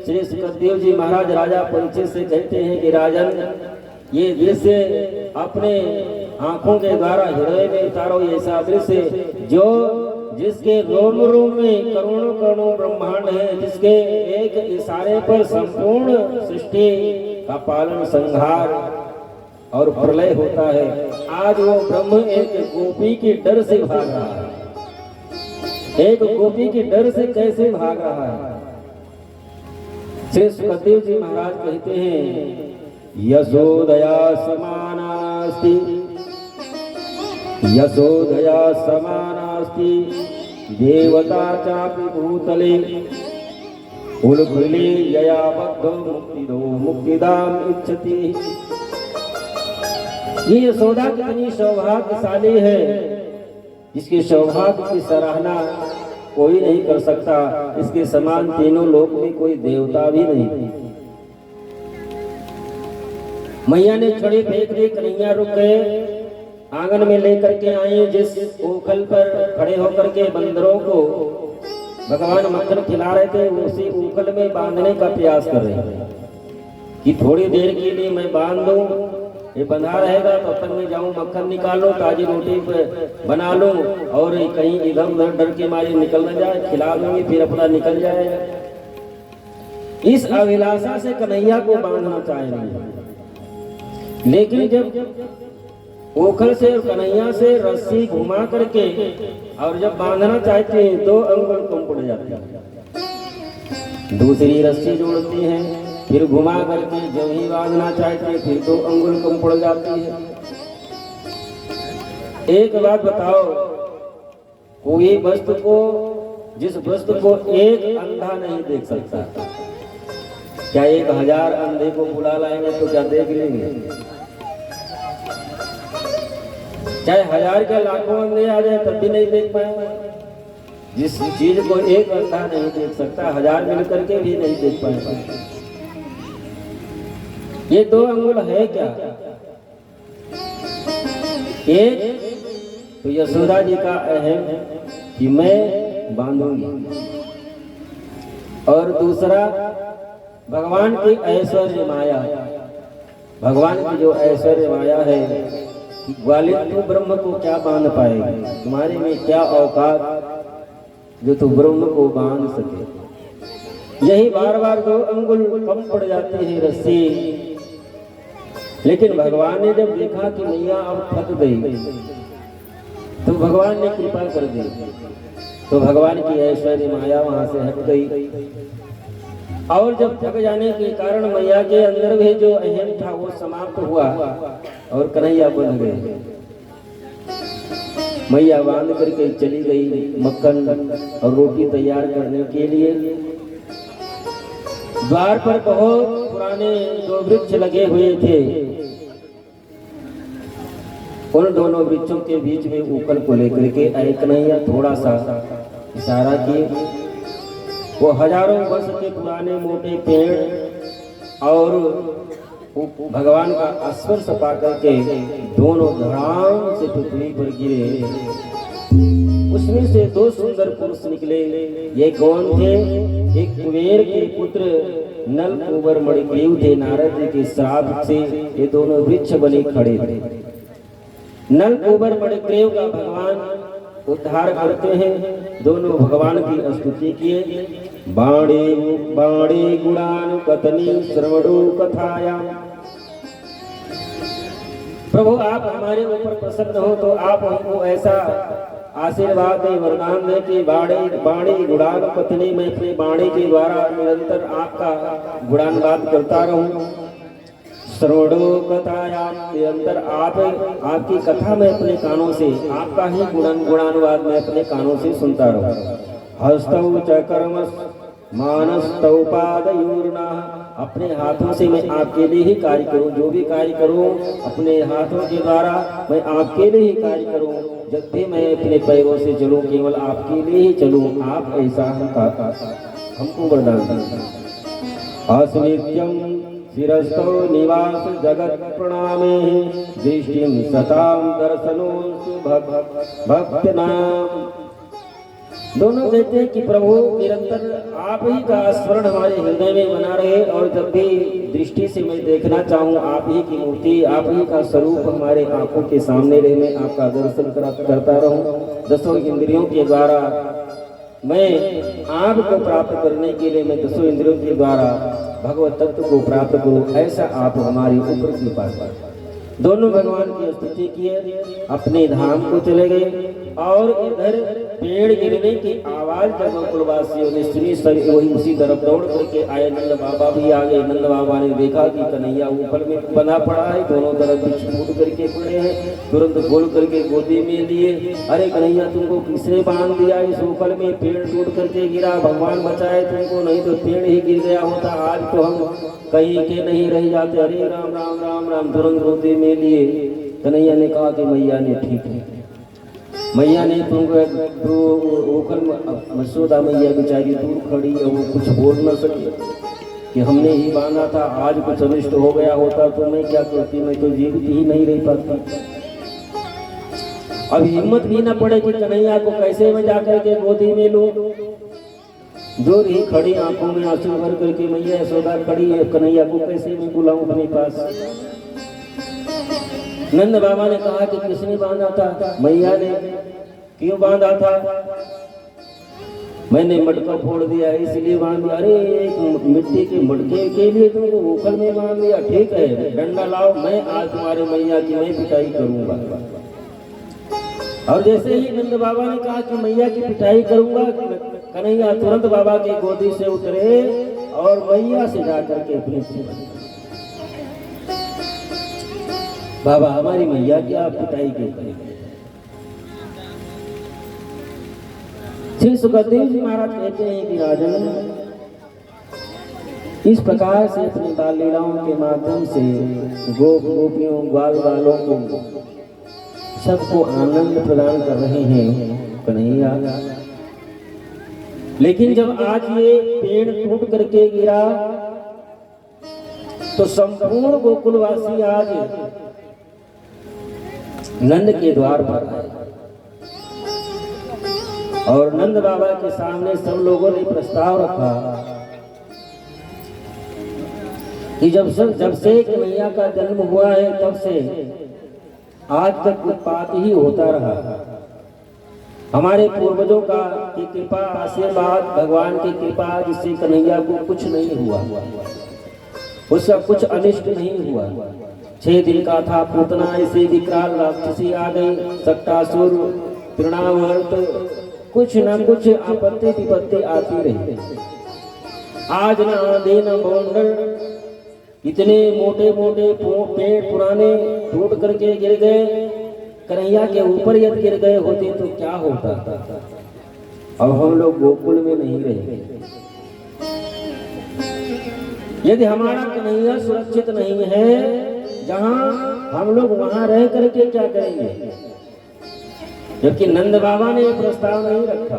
श्री सुखदेव जी महाराज राजा परीक्षित से कहते हैं कि राजन, ये दृश्य अपने आंखों के द्वारा हृदय में उतारो। ऐसा दृश्य जिसके रोम रोम में करोड़ों करोड़ों ब्रह्मांड है, जिसके एक इशारे पर संपूर्ण सृष्टि का पालन संहार और प्रलय होता है। आज वो ब्रह्म एक गोपी के डर से भाग रहा है, एक गोपी के डर से कैसे भाग रहा है। श्री सुखदेव जी महाराज कहते हैं, यशोदया समानास्ति, यशोदया समानास्ति देवता चापि भूतले, उल्फुल्ली यया बद्धो मुक्तिदो मुक्तिदाम इच्छति। ये यशोदा कितनी सौभाग्यशाली है, इसके सौभाग्य की सराहना कोई नहीं कर सकता। इसके समान तीनों लोक में कोई देवता भी नहीं। मैया ने छड़ी फेंक दी, कन्हैया रुक गए, आंगन में लेकर के आए। जिस ओखल पर खड़े होकर के बंदरों को भगवान मक्खन खिला रहे थे, उसी ओखल में बांधने का प्रयास कर रहे थे कि थोड़ी देर के लिए मैं बांध दूं, ये बंधा रहेगा तो तब मैं जाऊं मक्खन निकालूं, ताजी रोटी बना लूं और कहीं इधर उधर डर के मारे निकल न जाए, खिला दूंगी फिर अपना निकल जाएगा। इस अभिलाषा से कन्हैया को बांधना चाहेंगे, लेकिन जब ओखल से और कन्हैया से रस्सी घुमा करके और जब बांधना चाहते हैं 2 अंगुल कम पड़ जाते हैं, दूसरी रस्सी जोड़ती हैं, फिर घुमा करके जब ही बांधना चाहते हैं फिर 2 अंगुल कम पड़ जाती है। एक बात बताओ, कोई वस्तु को, जिस वस्तु को एक अंधा नहीं देख सकता, क्या 1000 अंधे को बुला लाएंगे तो क्या देख लेंगे? चाहे 1000 के लाखों अंधे आ जाए तब भी नहीं देख पाएंगे। जिस चीज को एक अंधा नहीं देख सकता, 1000 मिलकर के भी नहीं देख पाएंगे। ये 2 अंगुल है क्या? एक तो यशोदा जी का अहम कि मैं बांधूंगी, और दूसरा भगवान की ऐश्वर्य माया। भगवान की जो ऐश्वर्य माया है, ग्वालियर तू ब्रह्म को क्या बांध पाएगी, तुम्हारे में क्या औकात जो तू ब्रह्म को बांध सके। यही बार बार 2 अंगुल कम पड़ जाती है रस्सी, लेकिन भगवान ने जब देखा कि मैया अब थक गई तो भगवान ने कृपा कर दी, तो भगवान की ऐश्वर्य माया वहां से हट गई। और जब थक जाने के कारण मैया के अंदर भी जो अहम था वो समाप्त हुआ और कन्हैया बन गए। मैया बांध करके चली गई मक्खन और रोटी तैयार करने के लिए। द्वार पर बहुत पुराने 2 वृक्ष लगे हुए थे, उन दोनों वृक्षों के बीच में ऊपर को लेकर के आए कन्हैया, थोड़ा सा इशारा किए। वो हजारों वर्ष के पुराने मोटे पेड़ और भगवान का स्पर्श पा करके दोनों धड़ाम से पृथ्वी पर गिरे। उसमें से 2 सुंदर पुरुष निकले। ये कौन थे? एक कुबेर के पुत्र नल कुबर मणिग्रीव थे। नारद जी के श्राप से ये दोनों वृक्ष बने खड़े थे। नल कुबर मणिग्रीव का भगवान उद्धार करते हैं। दोनों भगवान की स्तुति किए। बाणे बाणे गुणान कथनी श्रवणो कथाया। प्रभु आप हमारे ऊपर प्रसन्न हो तो आप हमको ऐसा आशीर्वाद दे, वरदान दे कि बाणी गुणान कथनी, मैं अपने बाणी के द्वारा निरंतर आपका गुणानुवाद करता रहूं। श्रवणो कथाया, निरंतर आपकी कथा में अपने कानों से, आपका ही गुणानुवाद में अपने कानों से सुनता रहूं। हस्तौ च कर्म मानस्तौ पादयोर्नः, अपने हाथों से मैं आपके लिए ही कार्य करूं। जो भी कार्य करूं अपने हाथों के द्वारा मैं आपके लिए ही कार्य करूं। जब भी मैं अपने पैरों से चलूं केवल आपके लिए ही चलूं। आप ऐसा हमको वरदान दें। अस्नित्यं शिरस्थो निवास जगत प्रणामे, दृष्टिं सतां दर्शनोऽस्तु भक्तनाम। दोनों कहते हैं कि प्रभु निरंतर आप ही का स्मरण हमारे हृदय में बना रहे, और जब भी दृष्टि से मैं देखना चाहूँ आप ही की मूर्ति, आप ही का स्वरूप हमारे आंखों के सामने रहे, मैं आपका दर्शन करता रहूं। 10 इंद्रियों के द्वारा मैं आपको प्राप्त करने के लिए मैं 10 इंद्रियों के द्वारा भगवत तत्व को प्राप्त करूं, ऐसा आप हमारे ऊपर कृपा करें। दोनों भगवान की स्तुति किए, अपने धाम को चले गए। और इधर पेड़ गिरने की आवाज जब गोकुलवासियों ने सुनी, सब वही उसी तरफ दौड़ करके आए। नंद बाबा भी आ गए। नंद बाबा ने देखा कि कन्हैया ऊपर में बना पड़ा है, दोनों तरफ वृक्ष फूट करके पड़े हैं। तुरंत खोल करके गोदी में लिए। अरे कन्हैया तुमको किसने बांध दिया इस ऊपर में? पेड़ टूट करके गिरा, भगवान बचाए तुमको, नहीं तो पेड़ ही गिर गया होता, आज तो हम कहीं के नहीं रह जाते। अरे राम राम राम राम। तुरंत गोदी में लिए कन्हैया ने कहा कि मैया ने ठीक है। मैया ने तुमको ओखल मसूदा मैया बेचारी दूर खड़ी है, वो कुछ बोल न सके कि हमने ही बांधा था, आज कुछ अनिष्ट हो गया होता तो मैं क्या करती, मैं तो जीवित ही नहीं रह पाती। अब हिम्मत भी ना पड़े कि कन्हैया को कैसे मैं जाकर के गोदी में लूं। जो रही खड़ी आंखों में आंसू भर करके मैया यशोदा खड़ी है, कन्हैया को कैसे मैं बुलाऊं अपने पास। नंद बाबा ने कहा कि किसने बांधा था? मैया ने। क्यों बांधा था? मैंने मटका फोड़ दिया इसलिए बांध दिया। अरे एक मिट्टी के मटके के लिए तुमको ओखल में बांध दिया? ठीक है, डंडा लाओ, मैं आज तुम्हारे मैया की मैं पिटाई करूंगा। और जैसे ही नंद बाबा ने कहा कि मैया की पिटाई करूंगा, कन्हैया तुरंत बाबा की गोदी से उतरे और मैया से जाकर के अपने बाबा हमारी मैया की आप पिटाई क्यों करेंगे? श्री सुखदेव जी महाराज कहते हैं कि राजन, इस प्रकार से अपनी बाल लीलाओं के माध्यम से गोप गोपियों ग्वाल बालों को सबको आनंद प्रदान कर रहे हैं कन्हैया। लेकिन जब आज ये पेड़ टूट करके गिरा तो संपूर्ण गोकुलवासी आज नंद के द्वार पर आए और नंद बाबा के सामने सब लोगों ने प्रस्ताव रखा कि जब से कन्हैया का जन्म हुआ है तब से आज तक उत्पात ही होता रहा। हमारे पूर्वजों का की कृपा आशीर्वाद, भगवान की कृपा जिससे कन्हैया को कुछ नहीं हुआ, उसका कुछ अनिष्ट नहीं हुआ। 6 दिन का था, पूतना ऐसे विकराल राक्षसी आ गई, सट्टासुर तृणावर्त, कुछ न कुछ आपत्ति विपत्ति आती रही। आज न आंधी न बौंडर, इतने मोटे मोटे पेड़ पुराने टूट करके गिर गए। कन्हैया के ऊपर यदि गिर गए होते तो क्या होता। अब हम लोग गोकुल में नहीं रहेंगे। यदि हमारा कन्हैया सुरक्षित नहीं है जहां, हम लोग वहां रह करके क्या करेंगे? जबकि नंद बाबा ने प्रस्ताव नहीं रखा,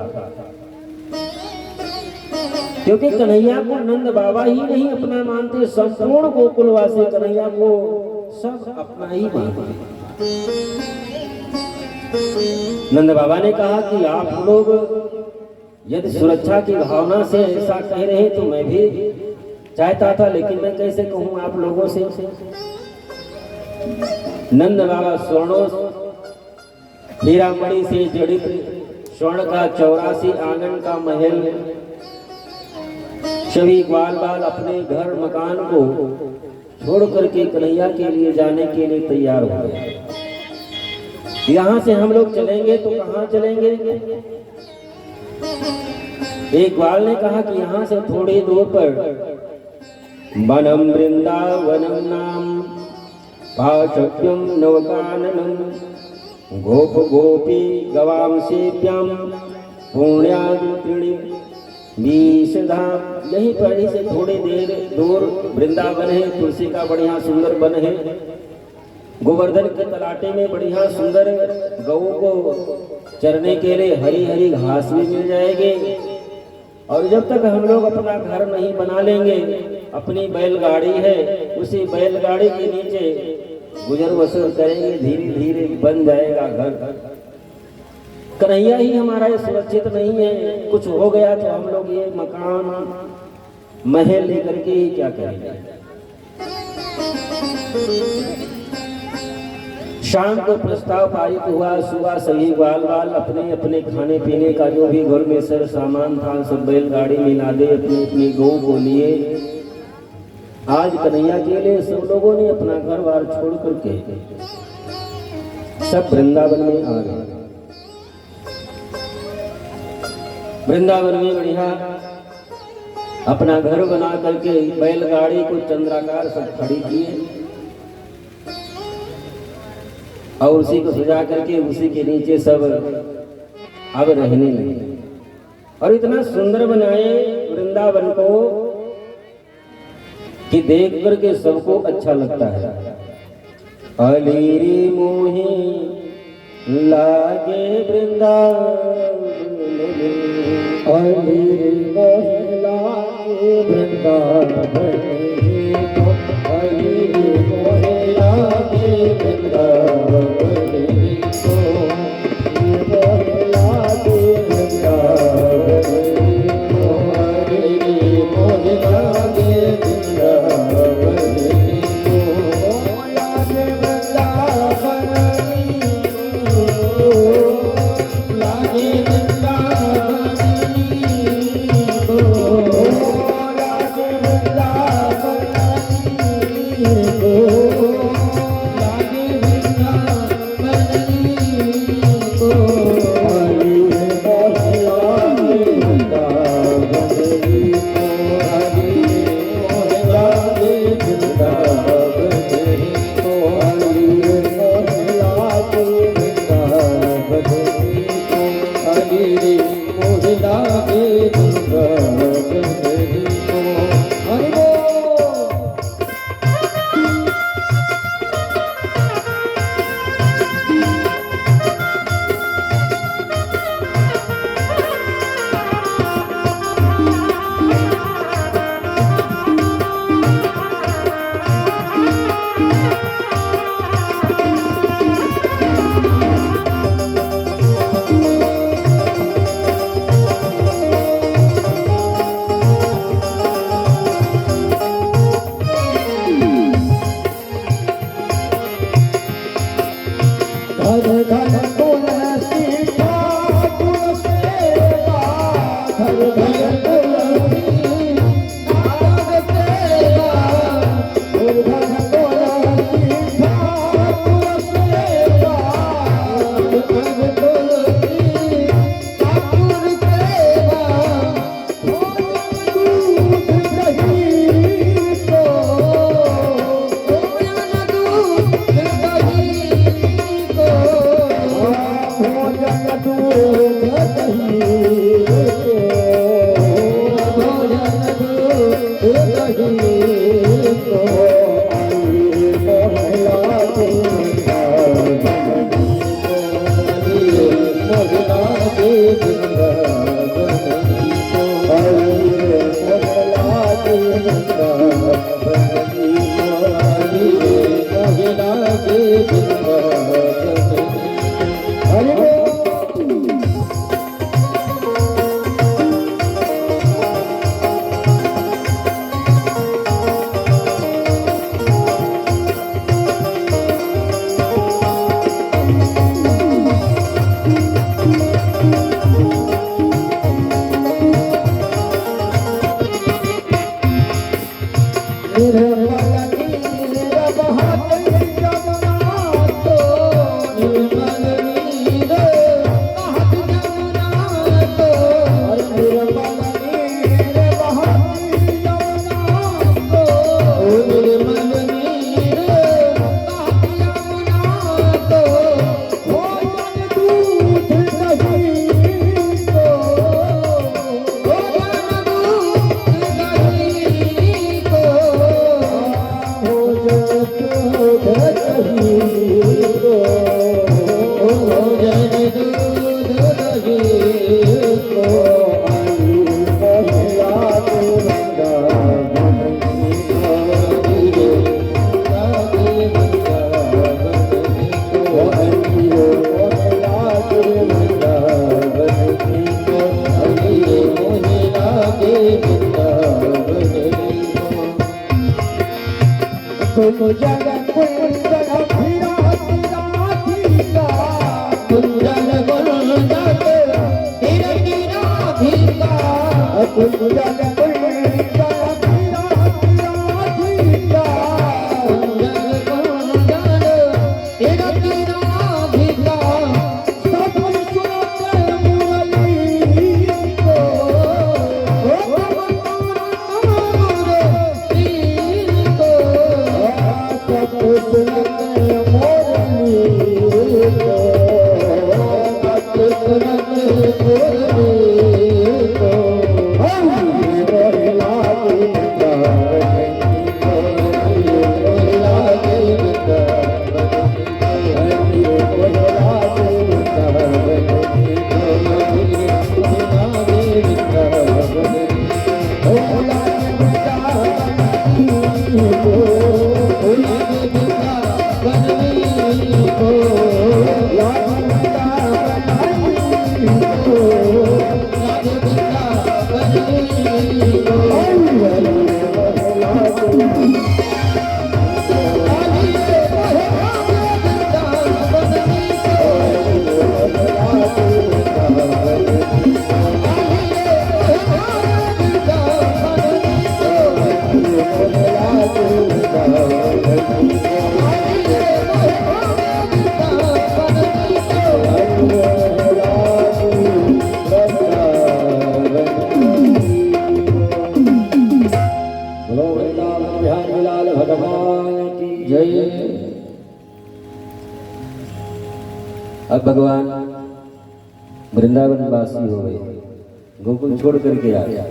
क्योंकि कन्हैया को नंद बाबा ही नहीं अपना मानते, संपूर्ण गोकुलवासी कन्हैया को सब अपना ही मानते। नंद बाबा ने कहा कि आप लोग यदि सुरक्षा की भावना से ऐसा कह रहे तो मैं भी चाहता था, लेकिन मैं कैसे कहूं आप लोगों से। नंद बाबा स्वर्णों हीरामणि से जड़ित स्वर्ण का 84 आंगन का महल, सभी ग्वाल बाल अपने घर मकान को छोड़ करके कन्हैया के लिए जाने के लिए तैयार हो गए। यहाँ से हम लोग चलेंगे तो कहाँ चलेंगे? एक ग्वाल ने कहा कि यहाँ से थोड़ी दूर पर वनम वृंदावनम नाम पाशक्यम नवकाननम गोप गोपी गवाम सेव्यम पुण्यादि 20 धाम। यहीं पर ही से थोड़ी देर दूर वृंदावन है, तुलसी का बढ़िया सुंदर वन है। गोवर्धन के तलाटे में बढ़िया सुंदर गऊ को चरने के लिए हरी हरी घास भी मिल जाएगी। और जब तक हम लोग अपना घर नहीं बना लेंगे, अपनी बैलगाड़ी है, उसी बैलगाड़ी के नीचे गुजर बसर करेंगे, धीरे धीरे बन जाएगा घर। कन्हैया ही हमारा ये सुरक्षित नहीं है, कुछ हो गया तो हम लोग ये मकान महल लेकर के ही क्या करेंगे। शाम को प्रस्ताव पारित हुआ। सुबह सभी ग्वाल बाल अपने अपने खाने पीने का जो भी घर में सर सामान था सब बैलगाड़ी में लादे अपनी अपनी गौ को लिए आज कन्हैया के लिए सब लोगों ने अपना घर बार छोड़ करके सब वृंदावन में आ गए। वृंदावन में बढ़िया अपना घर बना करके बैलगाड़ी को चंद्राकार सब खड़ी किए और उसी को सजा करके उसी के नीचे सब अब रहने लगे। और इतना सुंदर बनाए वृंदावन को कि देख करके सबको अच्छा लगता है। अलीरी मोहे लागे वृंदावन अलीरी मोहे लागे वृंदावन अलीरी मोहे लागे वृंदावन मोहे लागे वृंदावन अलीरी मोहे लागे वृंदावन अब भगवान वृंदावन वासी हो गए, गोकुल छोड़ करके आ गया।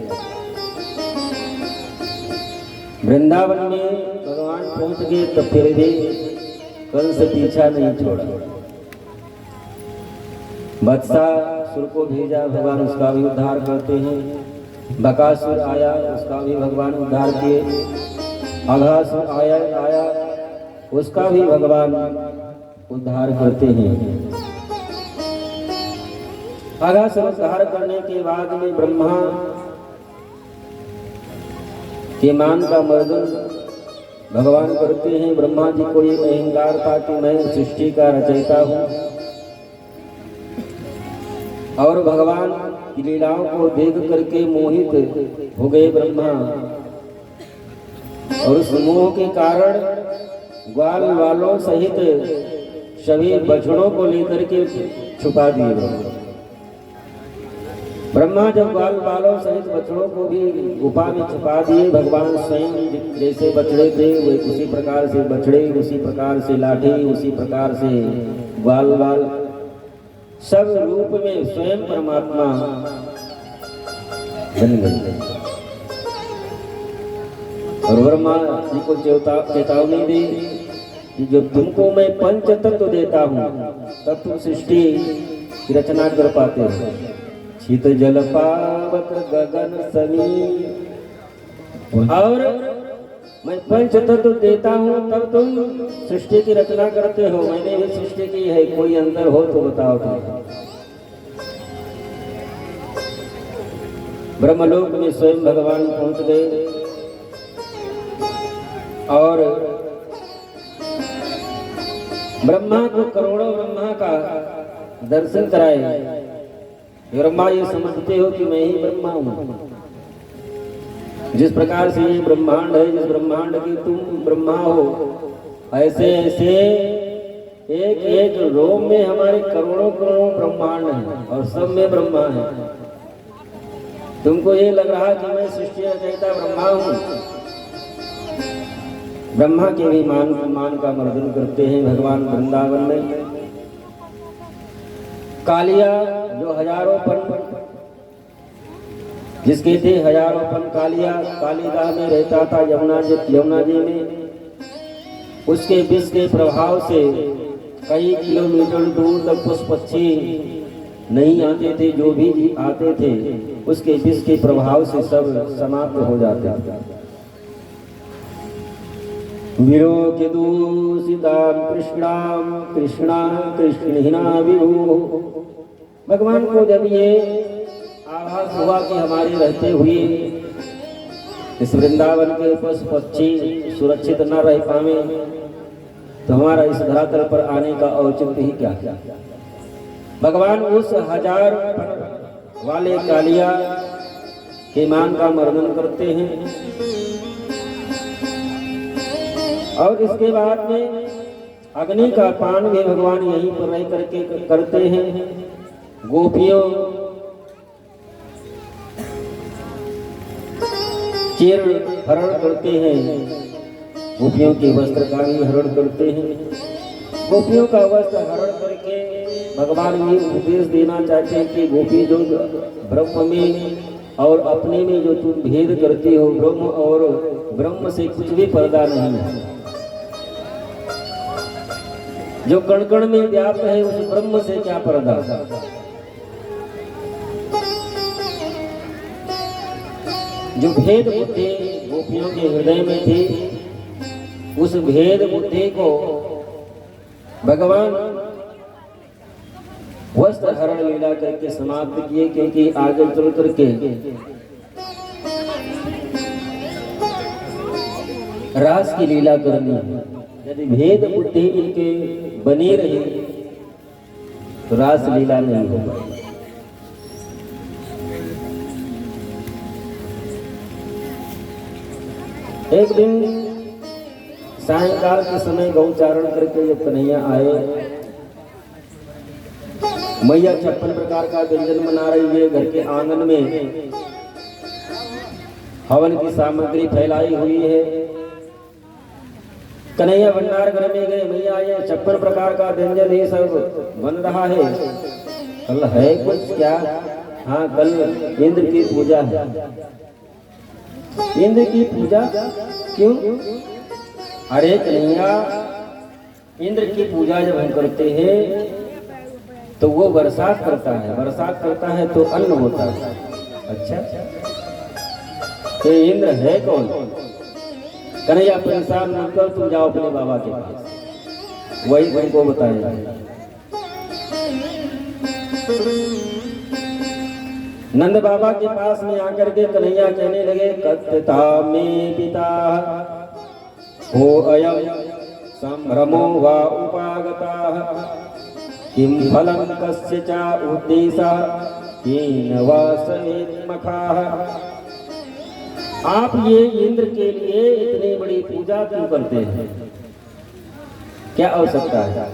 वृंदावन में भगवान पहुंच गए तो फिर भी कंस पीछा नहीं छोड़ा। वत्सासुर को भेजा, भगवान उसका भी उद्धार करते हैं। बकासुर आया, उसका भी भगवान उद्धार किए। अघासुर आया उसका भी भगवान उद्धार करते हैं। अघासुर उद्धार करने के बाद में ब्रह्मा के मान का मर्दन भगवान करते हैं। ब्रह्मा जी को ये अहंकार था कि मैं सृष्टि का रचयिता हूँ, और भगवान की लीलाओं को देख करके मोहित हो गए ब्रह्मा, और उस मोह के कारण ग्वाल वालों सहित सभी बछड़ों को लेकर के छुपा दिए। ब्रह्मा जब ग्वाल वालों सहित बछड़ों को भी गुफा में छुपा दिए, भगवान स्वयं जैसे बछड़े थे वे उसी प्रकार से बछड़े, उसी प्रकार से लाठी, उसी प्रकार से ग्वाल वाल, सब रूप में स्वयं परमात्मा बन गए। और ब्रह्मा जी को चेतावनी दी कि जब तुमको मैं पंच तत्व देता हूँ तब तुम सृष्टि की रचना कर पाते हो। शीत जल पावक गगन सनी, और मैं पंच तत्व देता हूँ तब तुम सृष्टि की रचना करते हो। मैंने भी सृष्टि की है, कोई अंतर हो तो बताओ तुम। ब्रह्मलोक में स्वयं भगवान पहुंच गए और ब्रह्मा को करोड़ों ब्रह्मा का दर्शन कराए। ब्रह्मा ये समझते हो कि मैं ही ब्रह्मा हूँ। जिस प्रकार से ये ब्रह्मांड है, जिस ब्रह्मांड की तुम ब्रह्मा हो, ऐसे ऐसे एक एक रोम में हमारे करोड़ों करोड़ों ब्रह्मांड हैं और सब में ब्रह्मा है। तुमको ये लग रहा कि मैं सृष्टि रचयिता ब्रह्मा हूँ। ब्रह्मा के भी मान का मर्दन करते हैं भगवान वृंदावन में। कालिया जो हजारों पन जिसके थे हजारों पन कालिया कालीदाह में रहता था यमुना जी में, उसके विष के प्रभाव से कई किलोमीटर दूर तक पुष्प पक्षी नहीं आते थे। जो भी आते थे उसके विष के प्रभाव से सब समाप्त हो जाते थे। विरोध दूषिताम कृष्णाम कृष्णा कृष्णहिना विभु। भगवान को जब ये आभास हुआ कि हमारे रहते हुए इस वृंदावन के पशु पक्षी सुरक्षित न रह पावे तो हमारा इस धरातल पर आने का औचित्य ही क्या। भगवान उस हजार वाले कालिया के मान का मर्दन करते हैं। और इसके बाद में अग्नि का पान भी भगवान यहीं पर रह करके करते हैं। गोपियों चीर हरण करते हैं, गोपियों के वस्त्र का भी हरण करते हैं। गोपियों का वस्त्र हरण करके भगवान ये उपदेश देना चाहते हैं कि गोपी जो ब्रह्म में और अपने में जो तुम भेद करती हो, ब्रह्म और ब्रह्म से कुछ भी पर्दा नहीं है। जो कण कण में व्याप्त है उस ब्रह्म से क्या पर्दा। जो भेद बुद्धि गोपियों के हृदय में थी, उस भेद बुद्धि को भगवान वस्त्र हरण लीला करके समाप्त किए। क्योंकि आगे चल करके रास की लीला करनी है। यदि भेद बुद्धि इनके बनी रही तो रास लीला नहीं होगा। एक दिन सायंकाल के समय गौचारण करके जब कन्हैया आए, मैया 56 प्रकार का व्यंजन बना रही है। घर के आंगन में हवन की सामग्री फैलाई हुई है। कन्हैया भंडार घर में गए, मैया ये 56 प्रकार का व्यंजन ये सब बन रहा है। कल है कुछ क्या? हाँ, कल इंद्र की पूजा है। इंद्र की पूजा क्यों? अरे कन्हैया, इंद्र की पूजा जब हम करते हैं तो वो बरसात करता है, बरसात करता है तो अन्न होता है। अच्छा, तो इंद्र है कौन? कन्हैया परेशान मत कर, तुम जाओ अपने बाबा के पास, वही तुमको बताएगा। नंद बाबा के पास में आकर के कन्हैया कहने लगे, कत्ता में पिता हो अयम संभ्रमो वा उपागता, किम फलं कस्य च उद्देशः केन वा समेत्मखाः। आप ये इंद्र के लिए इतनी बड़ी पूजा क्यों करते हैं? क्या आवश्यकता है?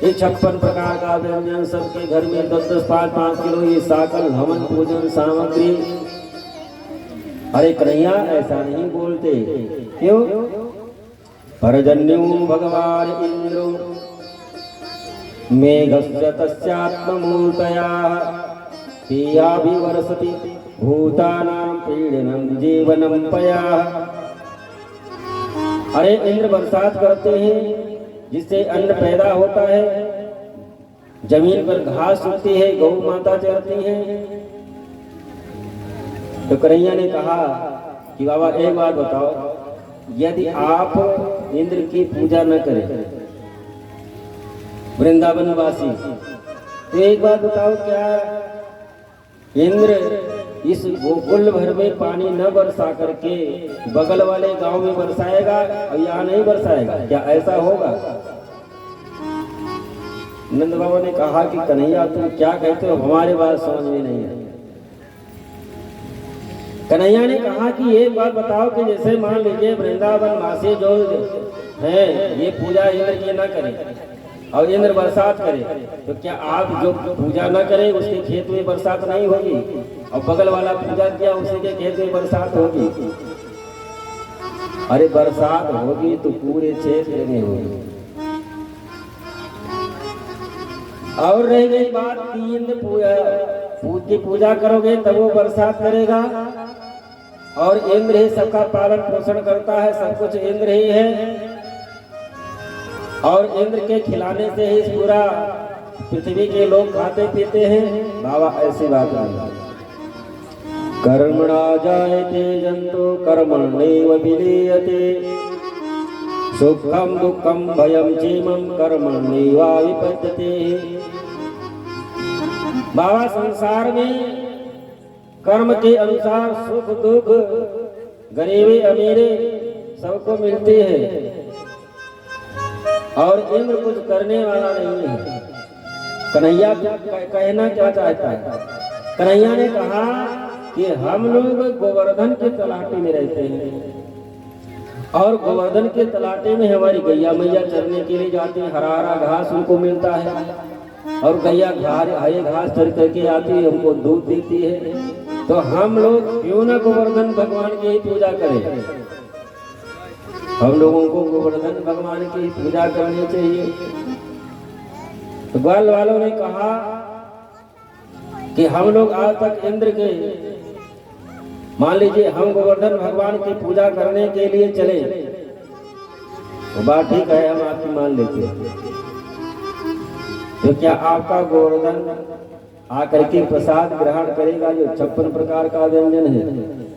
ये 56 प्रकार का व्यंजन सबके घर में 10-10, 5-5 किलो ये साकल हवन पूजन सामग्री। अरे कन्हैया ऐसा नहीं बोलते, क्यों? परजन्यो भगवान इंद्रो मेघस्य तस्यात्ममूर्तया पियाभिवर्षति भूतानां पीडनं जीवनं पया। अरे इंद्र बरसात करते हैं जिससे अन्न पैदा होता है, जमीन पर घास उगती है, गौ माता चरती है। तो कन्हैया ने कहा कि बाबा एक बात बताओ, यदि आप इंद्र की पूजा न करें वृंदावन वासी, तो एक बात बताओ, क्या इंद्र इस गोकुल भर में पानी न बरसा करके बगल वाले गांव में बरसाएगा और यहाँ नहीं बरसाएगा? क्या ऐसा होगा? नंद बाबा ने कहा कि कन्हैया तुम क्या कहते हो, हमारे बात समझ में नहीं है। कन्हैया ने कहा कि एक बात बताओ कि जैसे मान लीजिए वृंदावन वासी जो है ये पूजा इंद्र की न करे और इंद्र बरसात करे, तो क्या आप जो पूजा न करे उसके खेत में बरसात नहीं होगी, और बगल वाला पूजा किया उसी के खेत में बरसात होगी? अरे बरसात होगी तो पूरे क्षेत्र में होगी। और रह गई बात कि इंद्र की पूजा करोगे तब वो बरसात करेगा, और इंद्र ही सबका पालन पोषण करता है, सब कुछ इंद्र ही है, और इंद्र के खिलाने से ही पूरा पृथ्वी के लोग खाते पीते हैं। बाबा ऐसी बात नहीं। कर्मणा जायते जंतु कर्मण्येव विलीयते, सुखम दुखम भयम क्षेमम कर्मण्येवाभिपद्यते। बाबा संसार में कर्म के अनुसार सुख दुख गरीबी अमीरी सबको मिलती है, और इंद्र कुछ करने वाला नहीं है। कन्हैया कहना क्या चाहता है? कन्हैया ने कहा कि हम लोग गोवर्धन के तलाटे में रहते हैं, और गोवर्धन के तलाटे में हमारी गैया मैया चरने के लिए जाती है, हरा हरा घास उनको मिलता है, और गैया हरे घास चर करके आती है, हमको दूध देती है। तो हम लोग क्यों ना गोवर्धन भगवान की पूजा करें? हम लोगों को गोवर्धन भगवान की पूजा करनी चाहिए। तो ग्वाल वालों ने कहा कि हम लोग आज तक इंद्र के, मान लीजिए हम गोवर्धन भगवान की पूजा करने के लिए चले, तो बात ठीक है, हम आपकी मान लेते हैं। तो क्या आपका गोवर्धन आकर के प्रसाद ग्रहण करेगा जो 56 प्रकार का व्यंजन है?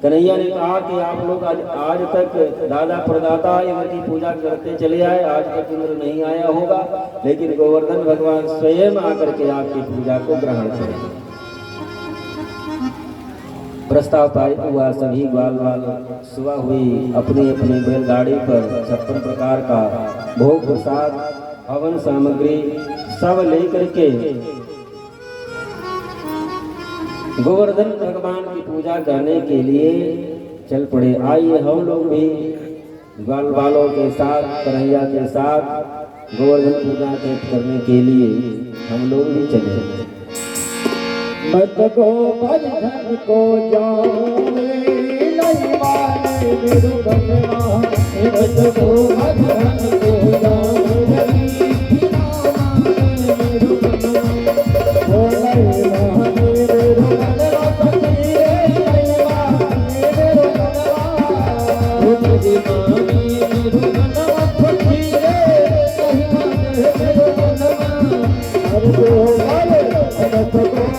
कन्हैया ने कहा कि आप लोग आज तक दादा प्रदाता इंद्र की पूजा करते चले आए, आज तक इंद्र नहीं आया होगा, लेकिन गोवर्धन भगवान स्वयं आकर के आपकी पूजा को ग्रहण करेंगे। प्रस्ताव पारित हुआ। सभी ग्वाल वाले सुबह हुई अपनी अपनी बैलगाड़ी पर 56 प्रकार का भोग प्रसाद हवन सामग्री सब लेकर के गोवर्धन भगवान की पूजा करने के लिए चल पड़े। आइए हम लोग भी ग्वाल वालों के साथ, कन्हैया के साथ गोवर्धन पूजा करने के लिए हम लोग भी चले। मत गोवर्धन को जाओ नहीं माने मेरो बनवा भक्त को भगवान को जाऊं रवि मेरो बनवा ओ लैला मेरो बनवा पतिए लैला मेरो बनवा ओ मेरी मामी मेरो बनवा पतिए लैला मेरो बनवा हर को वाले भक्त को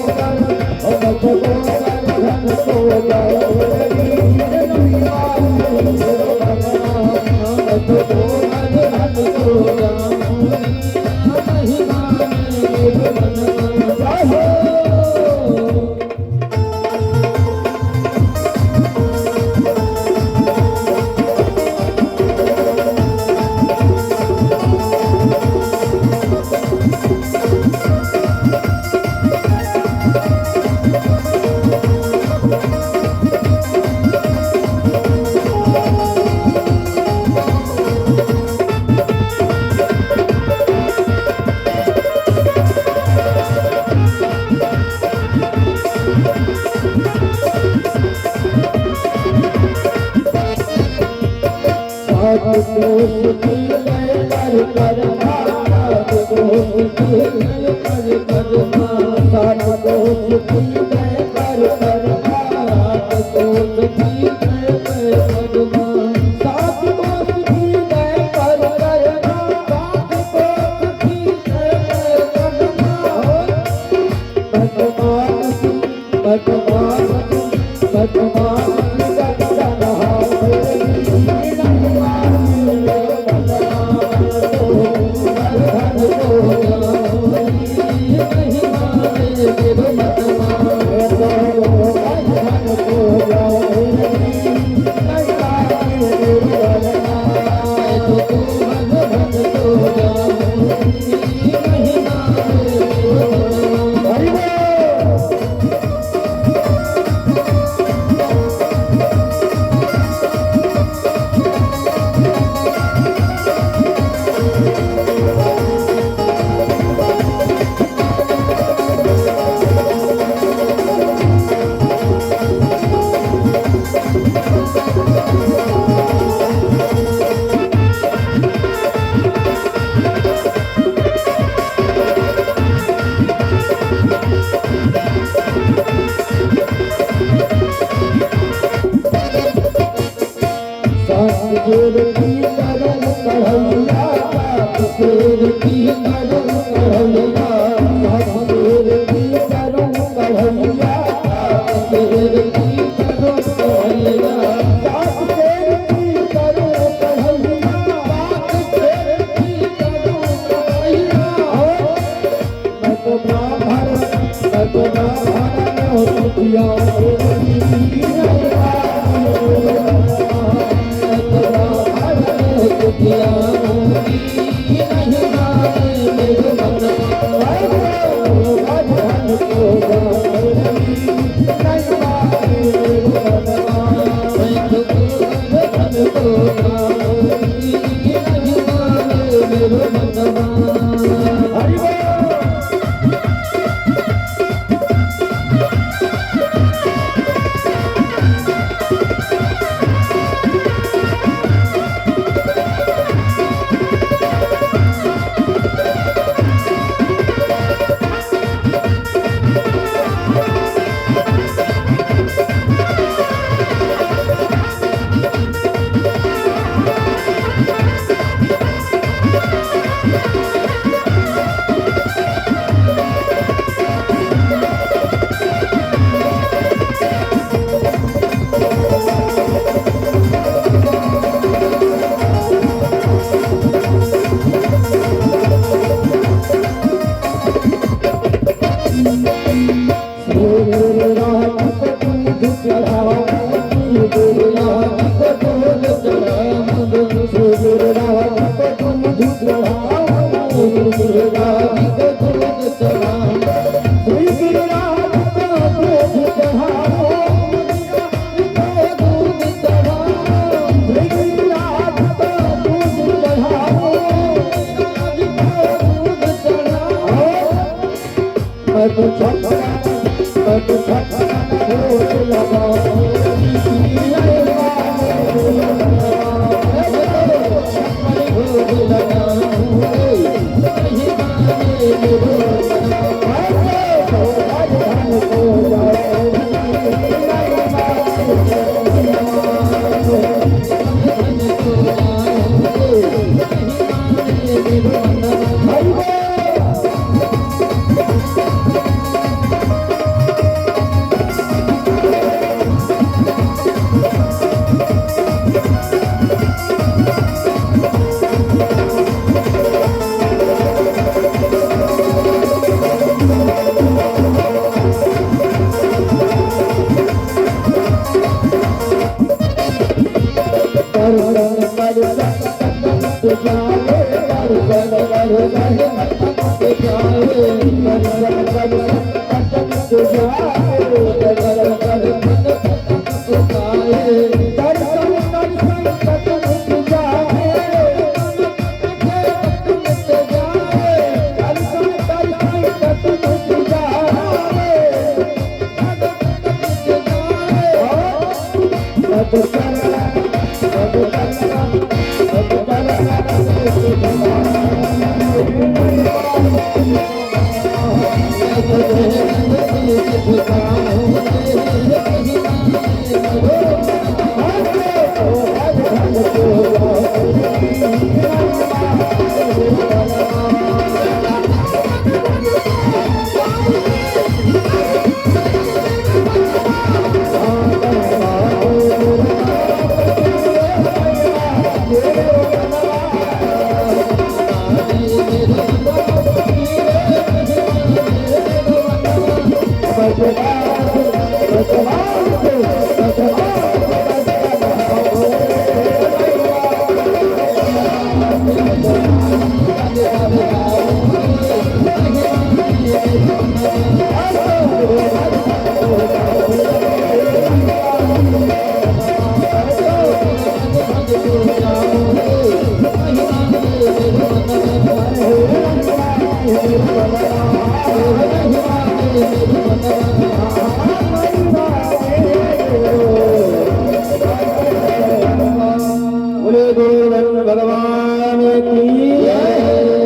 बोले गोवर्धन भगवान की जय,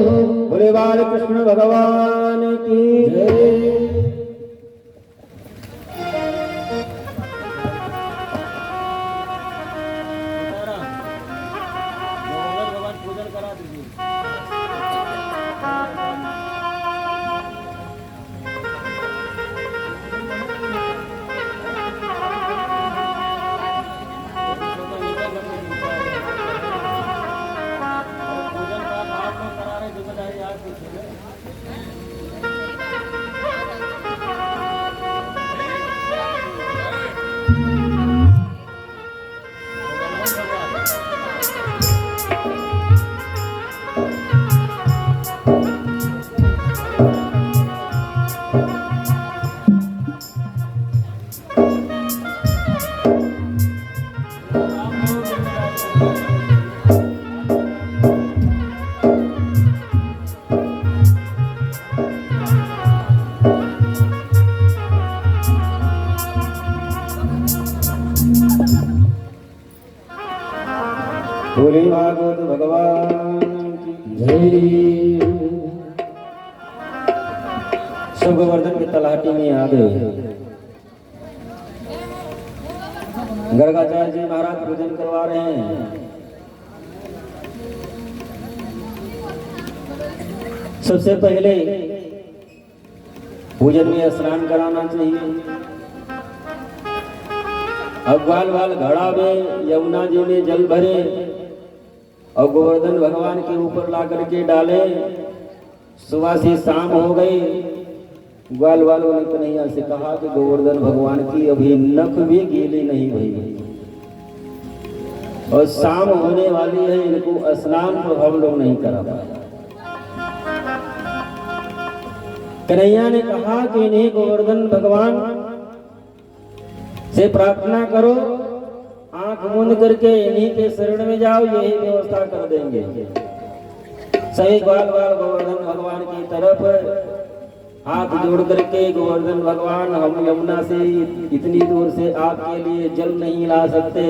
बोले बालकृष्ण भगवान की जय। बोले भागवत भगवान की जय। सब गोवर्धन की तलहटी में आ गए। गर्गाचार्य जी महाराज पूजन करवा रहे हैं। सबसे पहले पूजन में स्नान कराना चाहिए। अब बाल घड़ा में यमुना जी ने जल भरे और गोवर्धन भगवान के ऊपर ला करके डाले। सुबह से शाम हो गई। ग्वाल वालों ने कन्हैया से कहा कि गोवर्धन भगवान की अभी नख भी गीली नहीं हुई और शाम होने वाली है, इनको स्नान तो हम लोग नहीं करा पाए। कन्हैया ने कहा कि इन्हीं गोवर्धन भगवान से प्रार्थना करो, आंख मूंद करके इन्हीं के शरण में जाओ, यही व्यवस्था कर देंगे। सही ग्वाल गोवर्धन भगवान की तरफ हाथ जोड़ करके, गोवर्धन भगवान हम यमुना से इतनी दूर से आपके लिए जल नहीं ला सकते,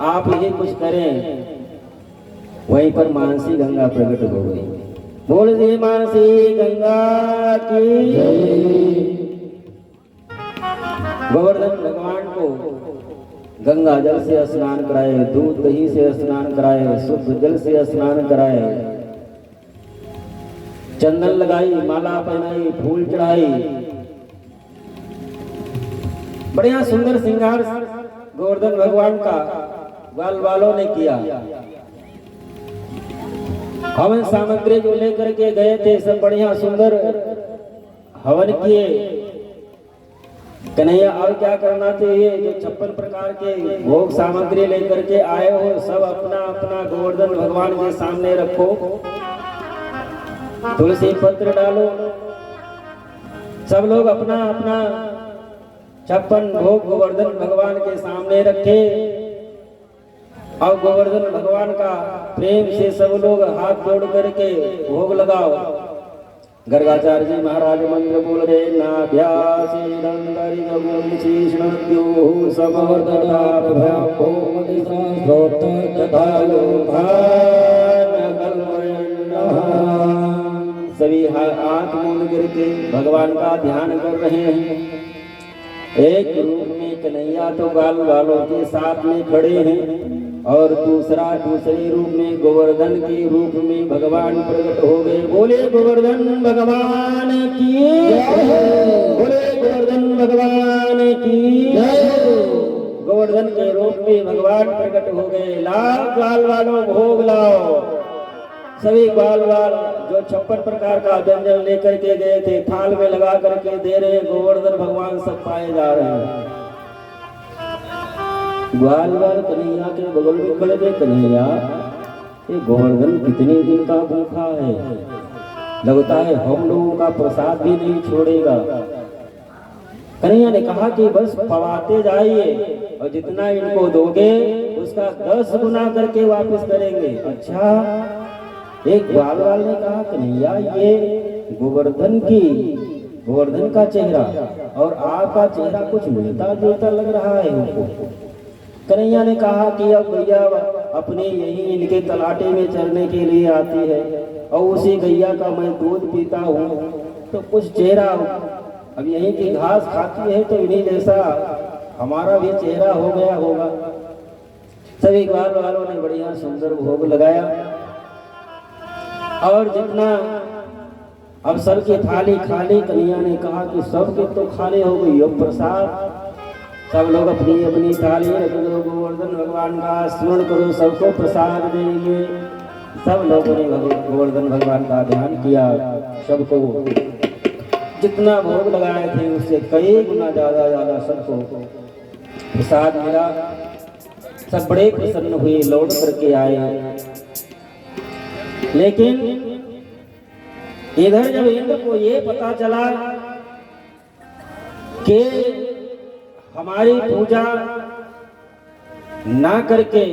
आप ही कुछ करें। वहीं पर मानसी गंगा प्रकट हो गई। बोल दे मानसी गंगा की जय। गोवर्धन भगवान को गंगा जल से स्नान कराए, दूध दही से स्नान कराए, शुद्ध जल से स्नान कराए, चंदन लगाई, माला पहनाई, फूल चढ़ाई, बढ़िया सुंदर श्रृंगार गोवर्धन भगवान का ग्वाल वालों ने किया। हवन सामग्री जो लेकर के गए थे सब बढ़िया सुंदर हवन किए। कन्हैया अब क्या करना चाहिए? जो 56 प्रकार के भोग सामग्री लेकर के आए हो सब अपना अपना गोवर्धन भगवान के सामने रखो, तुलसी पत्र डालो, सब लोग अपना अपना 56 भोग गोवर्धन भगवान के सामने रखे और गोवर्धन भगवान का प्रेम से सब लोग हाथ जोड़ करके भोग लगाओ। गर्गाचार्य जी महाराज मंत्र बोल रहे नाभ्यासीदंतरिजगुंशीष्णद्योः सभी हाथ मूंद करके भगवान का ध्यान कर रहे हैं। एक रूप में कन्हैया तो गाल वालों के साथ में खड़े हैं और दूसरे रूप में गोवर्धन के रूप में भगवान प्रकट हो गए। बोले गोवर्धन भगवान की जय, बोले गोवर्धन भगवान की जय। गोवर्धन के रूप में भगवान प्रकट हो गए। लाओ ग्वाल वालों भोग लाओ। सभी ग्वाल वाल जो 56 प्रकार का व्यंजन लेकर के गए थे थाल में लगा करके दे रहे। गोवर्धन भगवान सब पाए जा रहे हैं। ग्वाल वाल कन्हैया के बगल में खड़े थे। कन्हैया ये गोवर्धन कितने दिन का भूखा है, लगता है हम लोगों का प्रसाद भी नहीं छोड़ेगा। कन्हैया ने कहा कि बस पवाते जाइए और जितना इनको दोगे उसका 10 गुना करके वापस करेंगे। अच्छा, एक ग्वाल वाल ने कहा कन्हैया ये गोवर्धन का चेहरा और आपका चेहरा कुछ मिलता जुलता लग रहा है हमको। कन्हैया ने कहा कि अब गैया अपने यही इनके तलाटे में चरने के लिए आती है और उसी गैया का मैं दूध पीता हूँ तो कुछ चेहरा अब यहीं की घास खाती है तो इन्हीं जैसा हमारा भी चेहरा हो गया होगा। सभी ग्वाल वालों ने बढ़िया सुंदर भोग लगाया और जितना अब सबकी थाली खाली। कन्हैया ने कहा कि सबके तो खाली हो गई, अब प्रसाद सब लोग अपनी अपनी थाली रख दो, गोवर्धन भगवान का स्मरण करो, सबको प्रसाद देंगे। सब लोगों ने गोवर्धन भगवान का ध्यान किया। सबको जितना भोग लगाए थे उससे कई गुना ज्यादा सबको प्रसाद मिला। सब बड़े प्रसन्न हुए, लौट करके आए। लेकिन इधर जब इंद्र को ये पता चला कि हमारी पूजा ना करके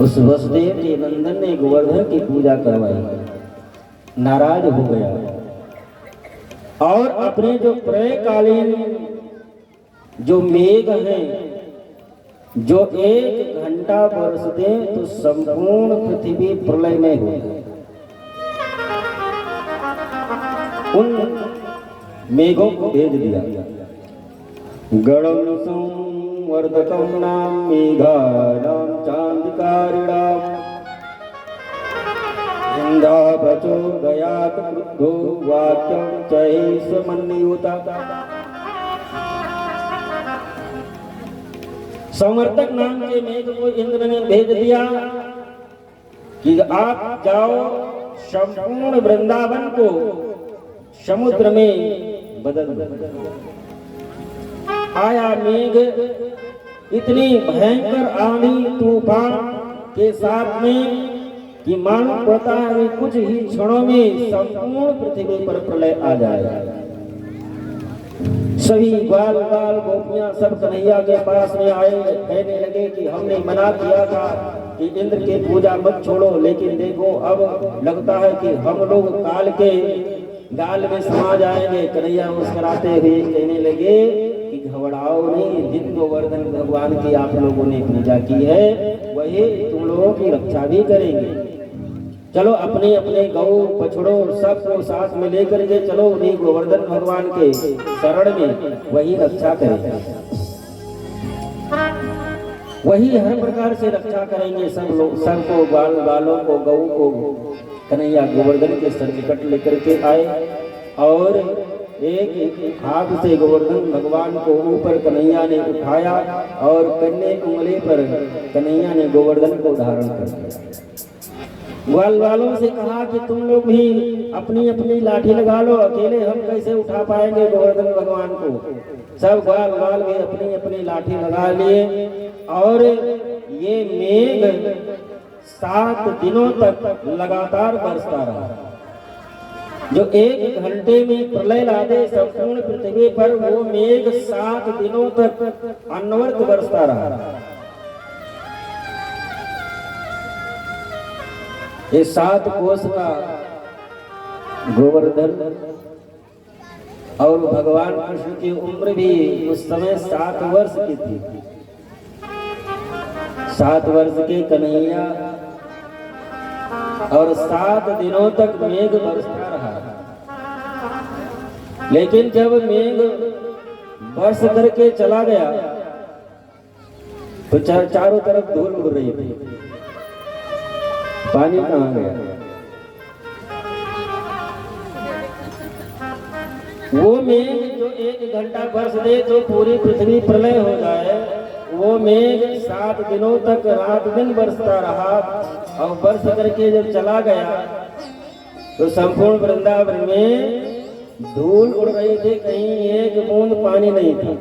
उस वसुदेव के नंदन ने गोवर्धन की पूजा करवाई, नाराज हो गया और अपने जो प्रलयकालीन जो मेघ हैं जो 1 घंटा बरस दे तो संपूर्ण पृथ्वी प्रलय में हो, उन मेघों को भेज दिया। गणम संवर्धकम नाम मेघानाम चांदिकारिणाम इंदा प्रचोदयात क्रुद्धो वाक्यम चैषमन्युता। संवर्धक नाम के मेघ को इंद्र ने भेज दिया कि आप जाओ संपूर्ण वृंदावन को समुद्र में बदल दो। आया मेघ इतनी भयंकर आंधी तूफान के साथ में कि मालूम पड़ता है कुछ ही क्षणों में संपूर्ण पृथ्वी पर प्रलय आ जाएगा। सभी ग्वाल बाल गोपियां सब कन्हैया के पास में आए, कहने लगे कि हमने मना किया था कि इंद्र की पूजा मत छोड़ो, लेकिन देखो अब लगता है कि हम लोग काल के गाल में समा जाएंगे। कन्हैया मुस्कुराते हुए कहने लगे कि घबराओ नहीं, जिन गोवर्धन भगवान की आप लोगों ने पूजा की है वही तुम लोगों की रक्षा भी करेंगे। चलो अपने अपने गौ बछड़ों सबको साथ में लेकर के चलो उन्हीं गोवर्धन भगवान के शरण में, वही रक्षा करेंगे, वही हर प्रकार से रक्षा करेंगे। सब लोग सबको बालों को गौ को कन्हैया गोवर्धन के सर निकट लेकर के आए और एक हाथ से गोवर्धन भगवान को ऊपर कन्हैया ने उठाया और कन्ने उंगली पर कन्हैया ने गोवर्धन को धारण कर लिया। ग्वाल वालों से कहा कि तुम लोग भी अपनी अपनी लाठी लगा लो, अकेले हम कैसे उठा पाएंगे गोवर्धन भगवान को। सब ग्वाल वाल भी अपनी अपनी लाठी लगा लिए और ये मेघ 7 दिनों तक लगातार बरसता रहा। जो 1 घंटे में प्रलय ला दे संपूर्ण पृथ्वी पर, वो मेघ 7 दिनों तक अनवरत बरसता रहा। ये 7 कोस का गोवर्धन और भगवान कृष्ण की उम्र भी उस समय 7 वर्ष की थी। 7 वर्ष के कन्हैया और 7 दिनों तक मेघ बरसता रहा। लेकिन जब मेघ बरस करके चला गया तो चारों तरफ धूल उड़ रही थी, पानी कहाँ गया? वो मेघ जो 1 घंटा बरस दे तो पूरी पृथ्वी प्रलय हो जाए, वो मेघ 7 दिनों तक रात दिन बरसता रहा। और बरस करके जब चला गया तो संपूर्ण वृंदावन में धूल उड़ रही थी, कहीं 1 बूंद पानी नहीं था।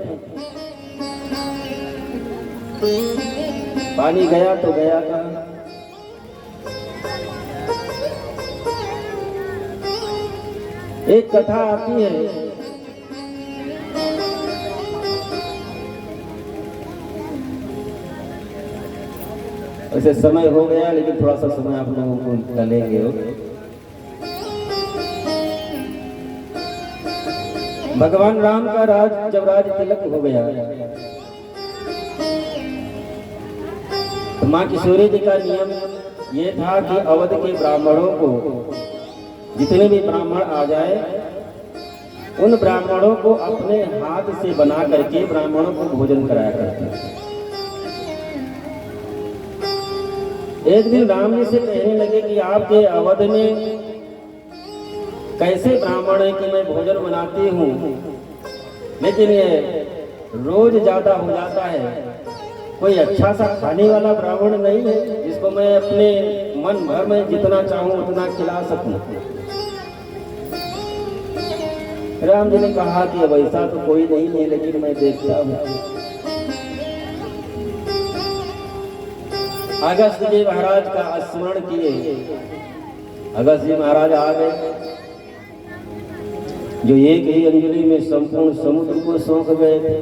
पानी गया तो गया कहाँ? एक कथा आती है, वैसे समय हो गया लेकिन थोड़ा सा समय आप लोगों को निकालेंगे। भगवान राम का जब राज तिलक हो गया तो माँ किशोरी जी का नियम ये था कि अवध के ब्राह्मणों को, जितने भी ब्राह्मण आ जाए, उन ब्राह्मणों को अपने हाथ से बना करके ब्राह्मणों को भोजन कराया करते। एक दिन राम जी से कहने लगे कि आपके अवध में कैसे ब्राह्मण है कि मैं भोजन बनाती हूँ, लेकिन ये रोज ज्यादा हो जाता है। कोई अच्छा सा खाने वाला ब्राह्मण नहीं है जिसको मैं अपने मन भर में जितना चाहूँ उतना खिला सकूं। राम जी ने कहा कि अब ऐसा तो कोई नहीं है, लेकिन मैं देखता हूँ। अगस्त जी महाराज का स्मरण किए। अगस्त जी महाराज आ गए, जो एक ही अंजलि में संपूर्ण समुद्र को सौंप गए थे।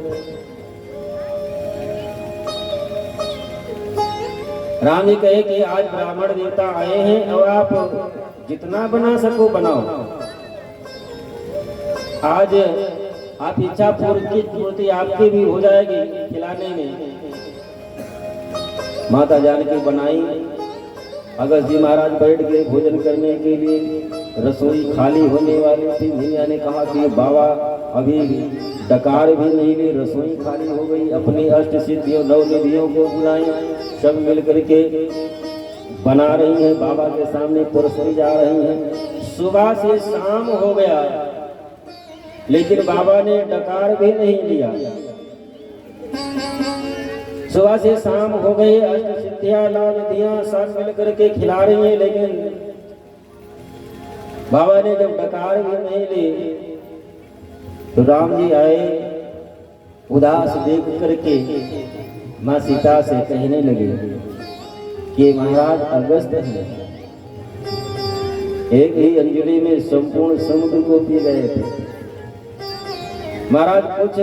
राम जी कहे कि आज ब्राह्मण देवता आए हैं और आप जितना बना सको बनाओ। आज आप इच्छा पूर्ति आपकी भी हो जाएगी खिलाने में। माता जानकी बनाई। अगस्त जी महाराज बैठ गए भोजन करने के लिए। रसोई खाली होने वाली थी। भैया ने कहा कि बाबा अभी डकार भी नहीं ली, रसोई खाली हो गई। अपनी अष्ट सिद्धियों 9 निधियों को बुलाई, सब मिल करके बना रही हैं, बाबा के सामने परोसी जा रही हैं। सुबह से शाम हो गया लेकिन बाबा ने डकार भी नहीं लिया। सुबह से शाम हो गई, अष्ट सिद्धियां 9 निधियां सब मिल करके खिला रही हैं, लेकिन बाबा ने जब डकार भी नहीं ली तो राम जी आए। उदास देख करके माँ सीता से कहने लगे कि महाराज अगस्त है, एक ही अंजलि में संपूर्ण समुद्र को पी गए थे। महाराज कुछ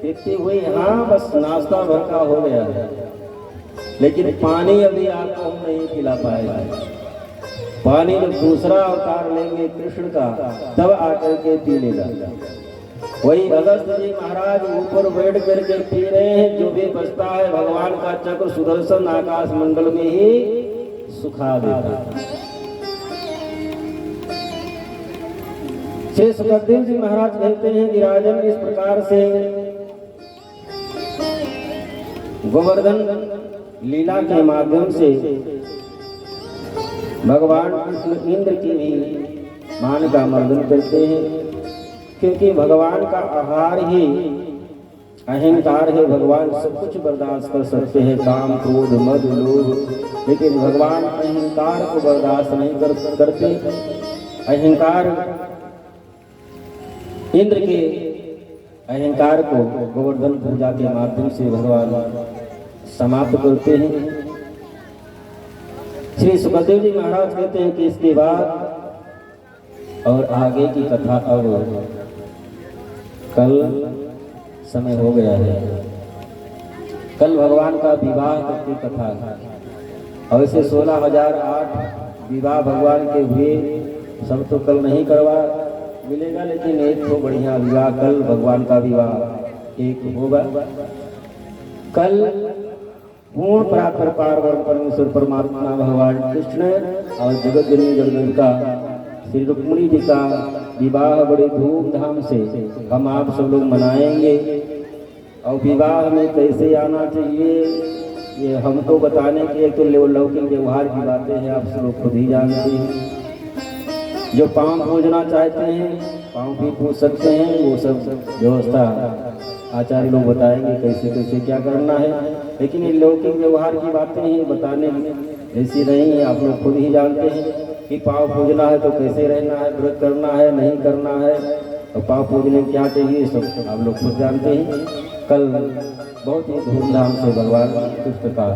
पीती हुई, हाँ बस नाश्ता भर का हो गया है, लेकिन पानी अभी आपको हम नहीं पिला पाएगा। पानी जब दूसरा अवतार लेंगे कृष्ण का तब आकर के पी लेगा। वही अगस्त जी महाराज ऊपर बैठ करके पी रहे हैं। जो भी बचता है भगवान का चक्र सुदर्शन आकाश मंडल में ही सुखा देता। श्री सुखदेव जी महाराज कहते हैं कि राजन इस प्रकार से गोवर्धन लीला के माध्यम से भगवान कृष्ण इंद्र की भी मान का मर्दन करते हैं, क्योंकि भगवान का आहार ही अहंकार है भगवान सब कुछ बर्दाश्त कर सकते हैं, काम क्रोध मद लोभ, लेकिन भगवान अहंकार को बर्दाश्त नहीं करते। अहंकार इंद्र के अहंकार को गोवर्धन पूजा के माध्यम से भगवान समाप्त करते हैं। श्री सुखदेव जी महाराज कहते हैं कि इसके बाद और आगे की कथा अब कल समय हो गया है। कल भगवान का विवाह की कथा और इसे 16,008 विवाह भगवान के हुए, सब तो कल नहीं करवा मिलेगा, लेकिन एक तो बढ़िया विवाह कल भगवान का विवाह एक होगा। कल पूर्ण परात्पर पार्वण परमेश्वर परमात्मा भगवान कृष्ण और जगत जननी जगदम्बिका श्री रुक्मिणी जी का विवाह बड़े धूमधाम से हम आप सब लोग मनाएंगे। और विवाह में कैसे आना चाहिए ये हमको बताने के एक तो लौकिक व्यवहार की बातें हैं, आप सब लोग खुद ही जानते हैं। जो पाँव पूजना चाहते हैं पाँव भी पूछ सकते हैं, वो सब व्यवस्था आचार्य लोग बताएंगे कैसे कैसे क्या करना है। लेकिन ये लौकिक व्यवहार की बातें ही बताने ऐसी नहीं है, आप लोग खुद ही जानते हैं कि पाँव पूजना है तो कैसे रहना है, व्रत करना है नहीं करना है, और पाँव पूजने में क्या चाहिए सब आप लोग खुद जानते हैं। कल बहुत ही धूमधाम से भगवान कृष्ण का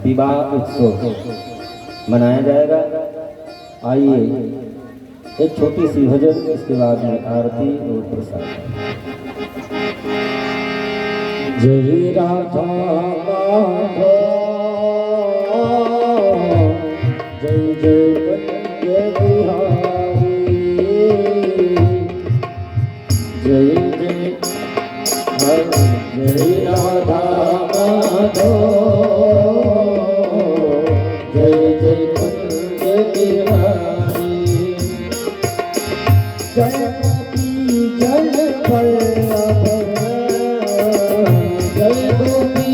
विवाह उत्सव मनाया जाएगा। आइए एक छोटी सी भजन, इसके बाद में आरती और प्रसाद। जय राधा माधव, जय जय जय बिहारी, जय जय जय राधा माधव, जय जय जय बिहारी, जय जन वल्लभ, जय गोपी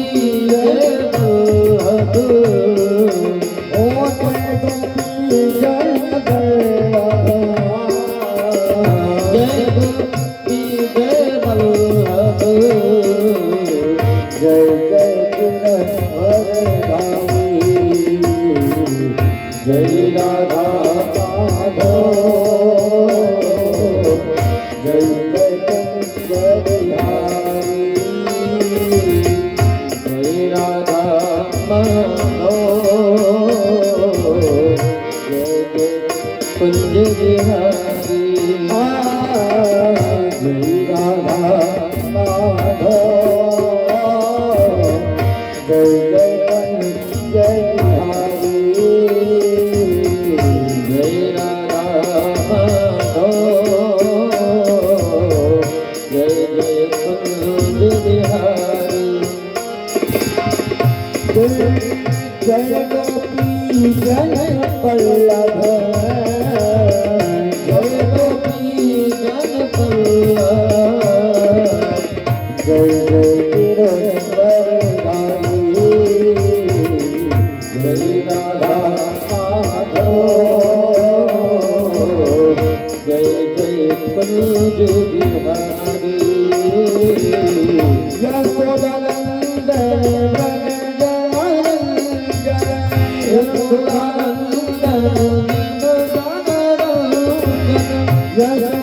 जय वल्लभ, ओ जय गोपी जय वल्लभ, जय गोपी जय वल्लभ, जय जय कृष्ण गावी, जय राधा माधव, जय जय जय बिहारी, जय राधा माधव, जय जय कुंज बिहारी, जय राधा माधव, जय जय कुंज बिहारी, जय राधा माधव, जय जय कुंज बिहारी, जय गोपी जय वल्लभ, जय गोपी जय वल्लभ, जय जय किरण गावी, जय राधा माधव, जय जय कुंज बिहारी, यशोदानंदन जय जय किरण जय राधा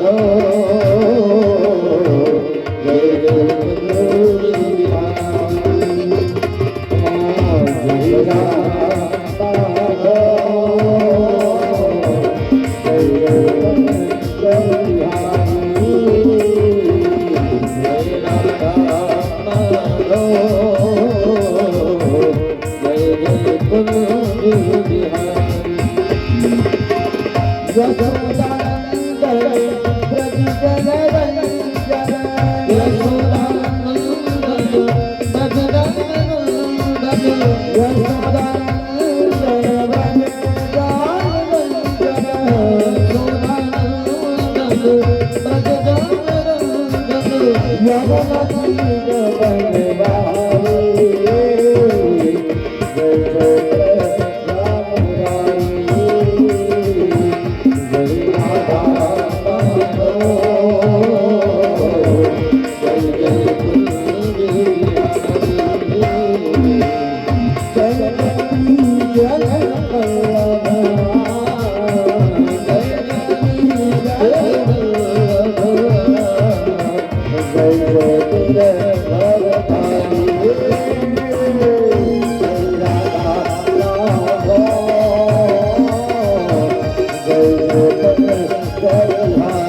माधव, जय जय जय राधा यमुना तीर बनवारी जय जय राम मुरारी जय राधा जय जय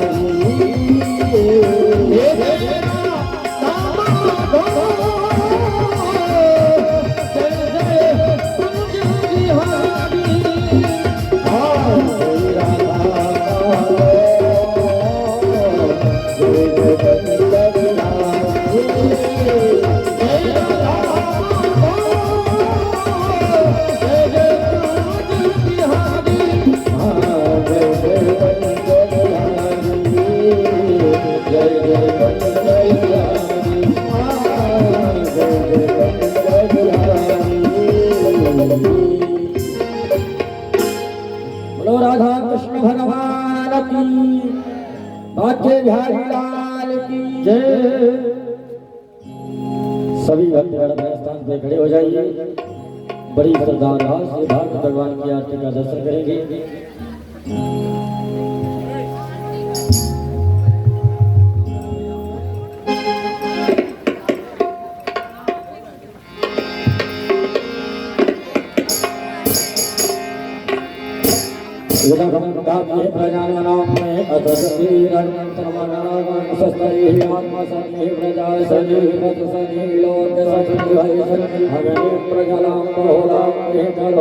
बोलो राधा कृष्ण भगवान की भाग्य बिहारी लाल की जय। सभी भक्तगण अपने स्थान पे खड़े हो जाइए। बड़ी श्रद्धा भाव से भागवत भगवान की आरती का दर्शन करेंगे। प्रजानाम में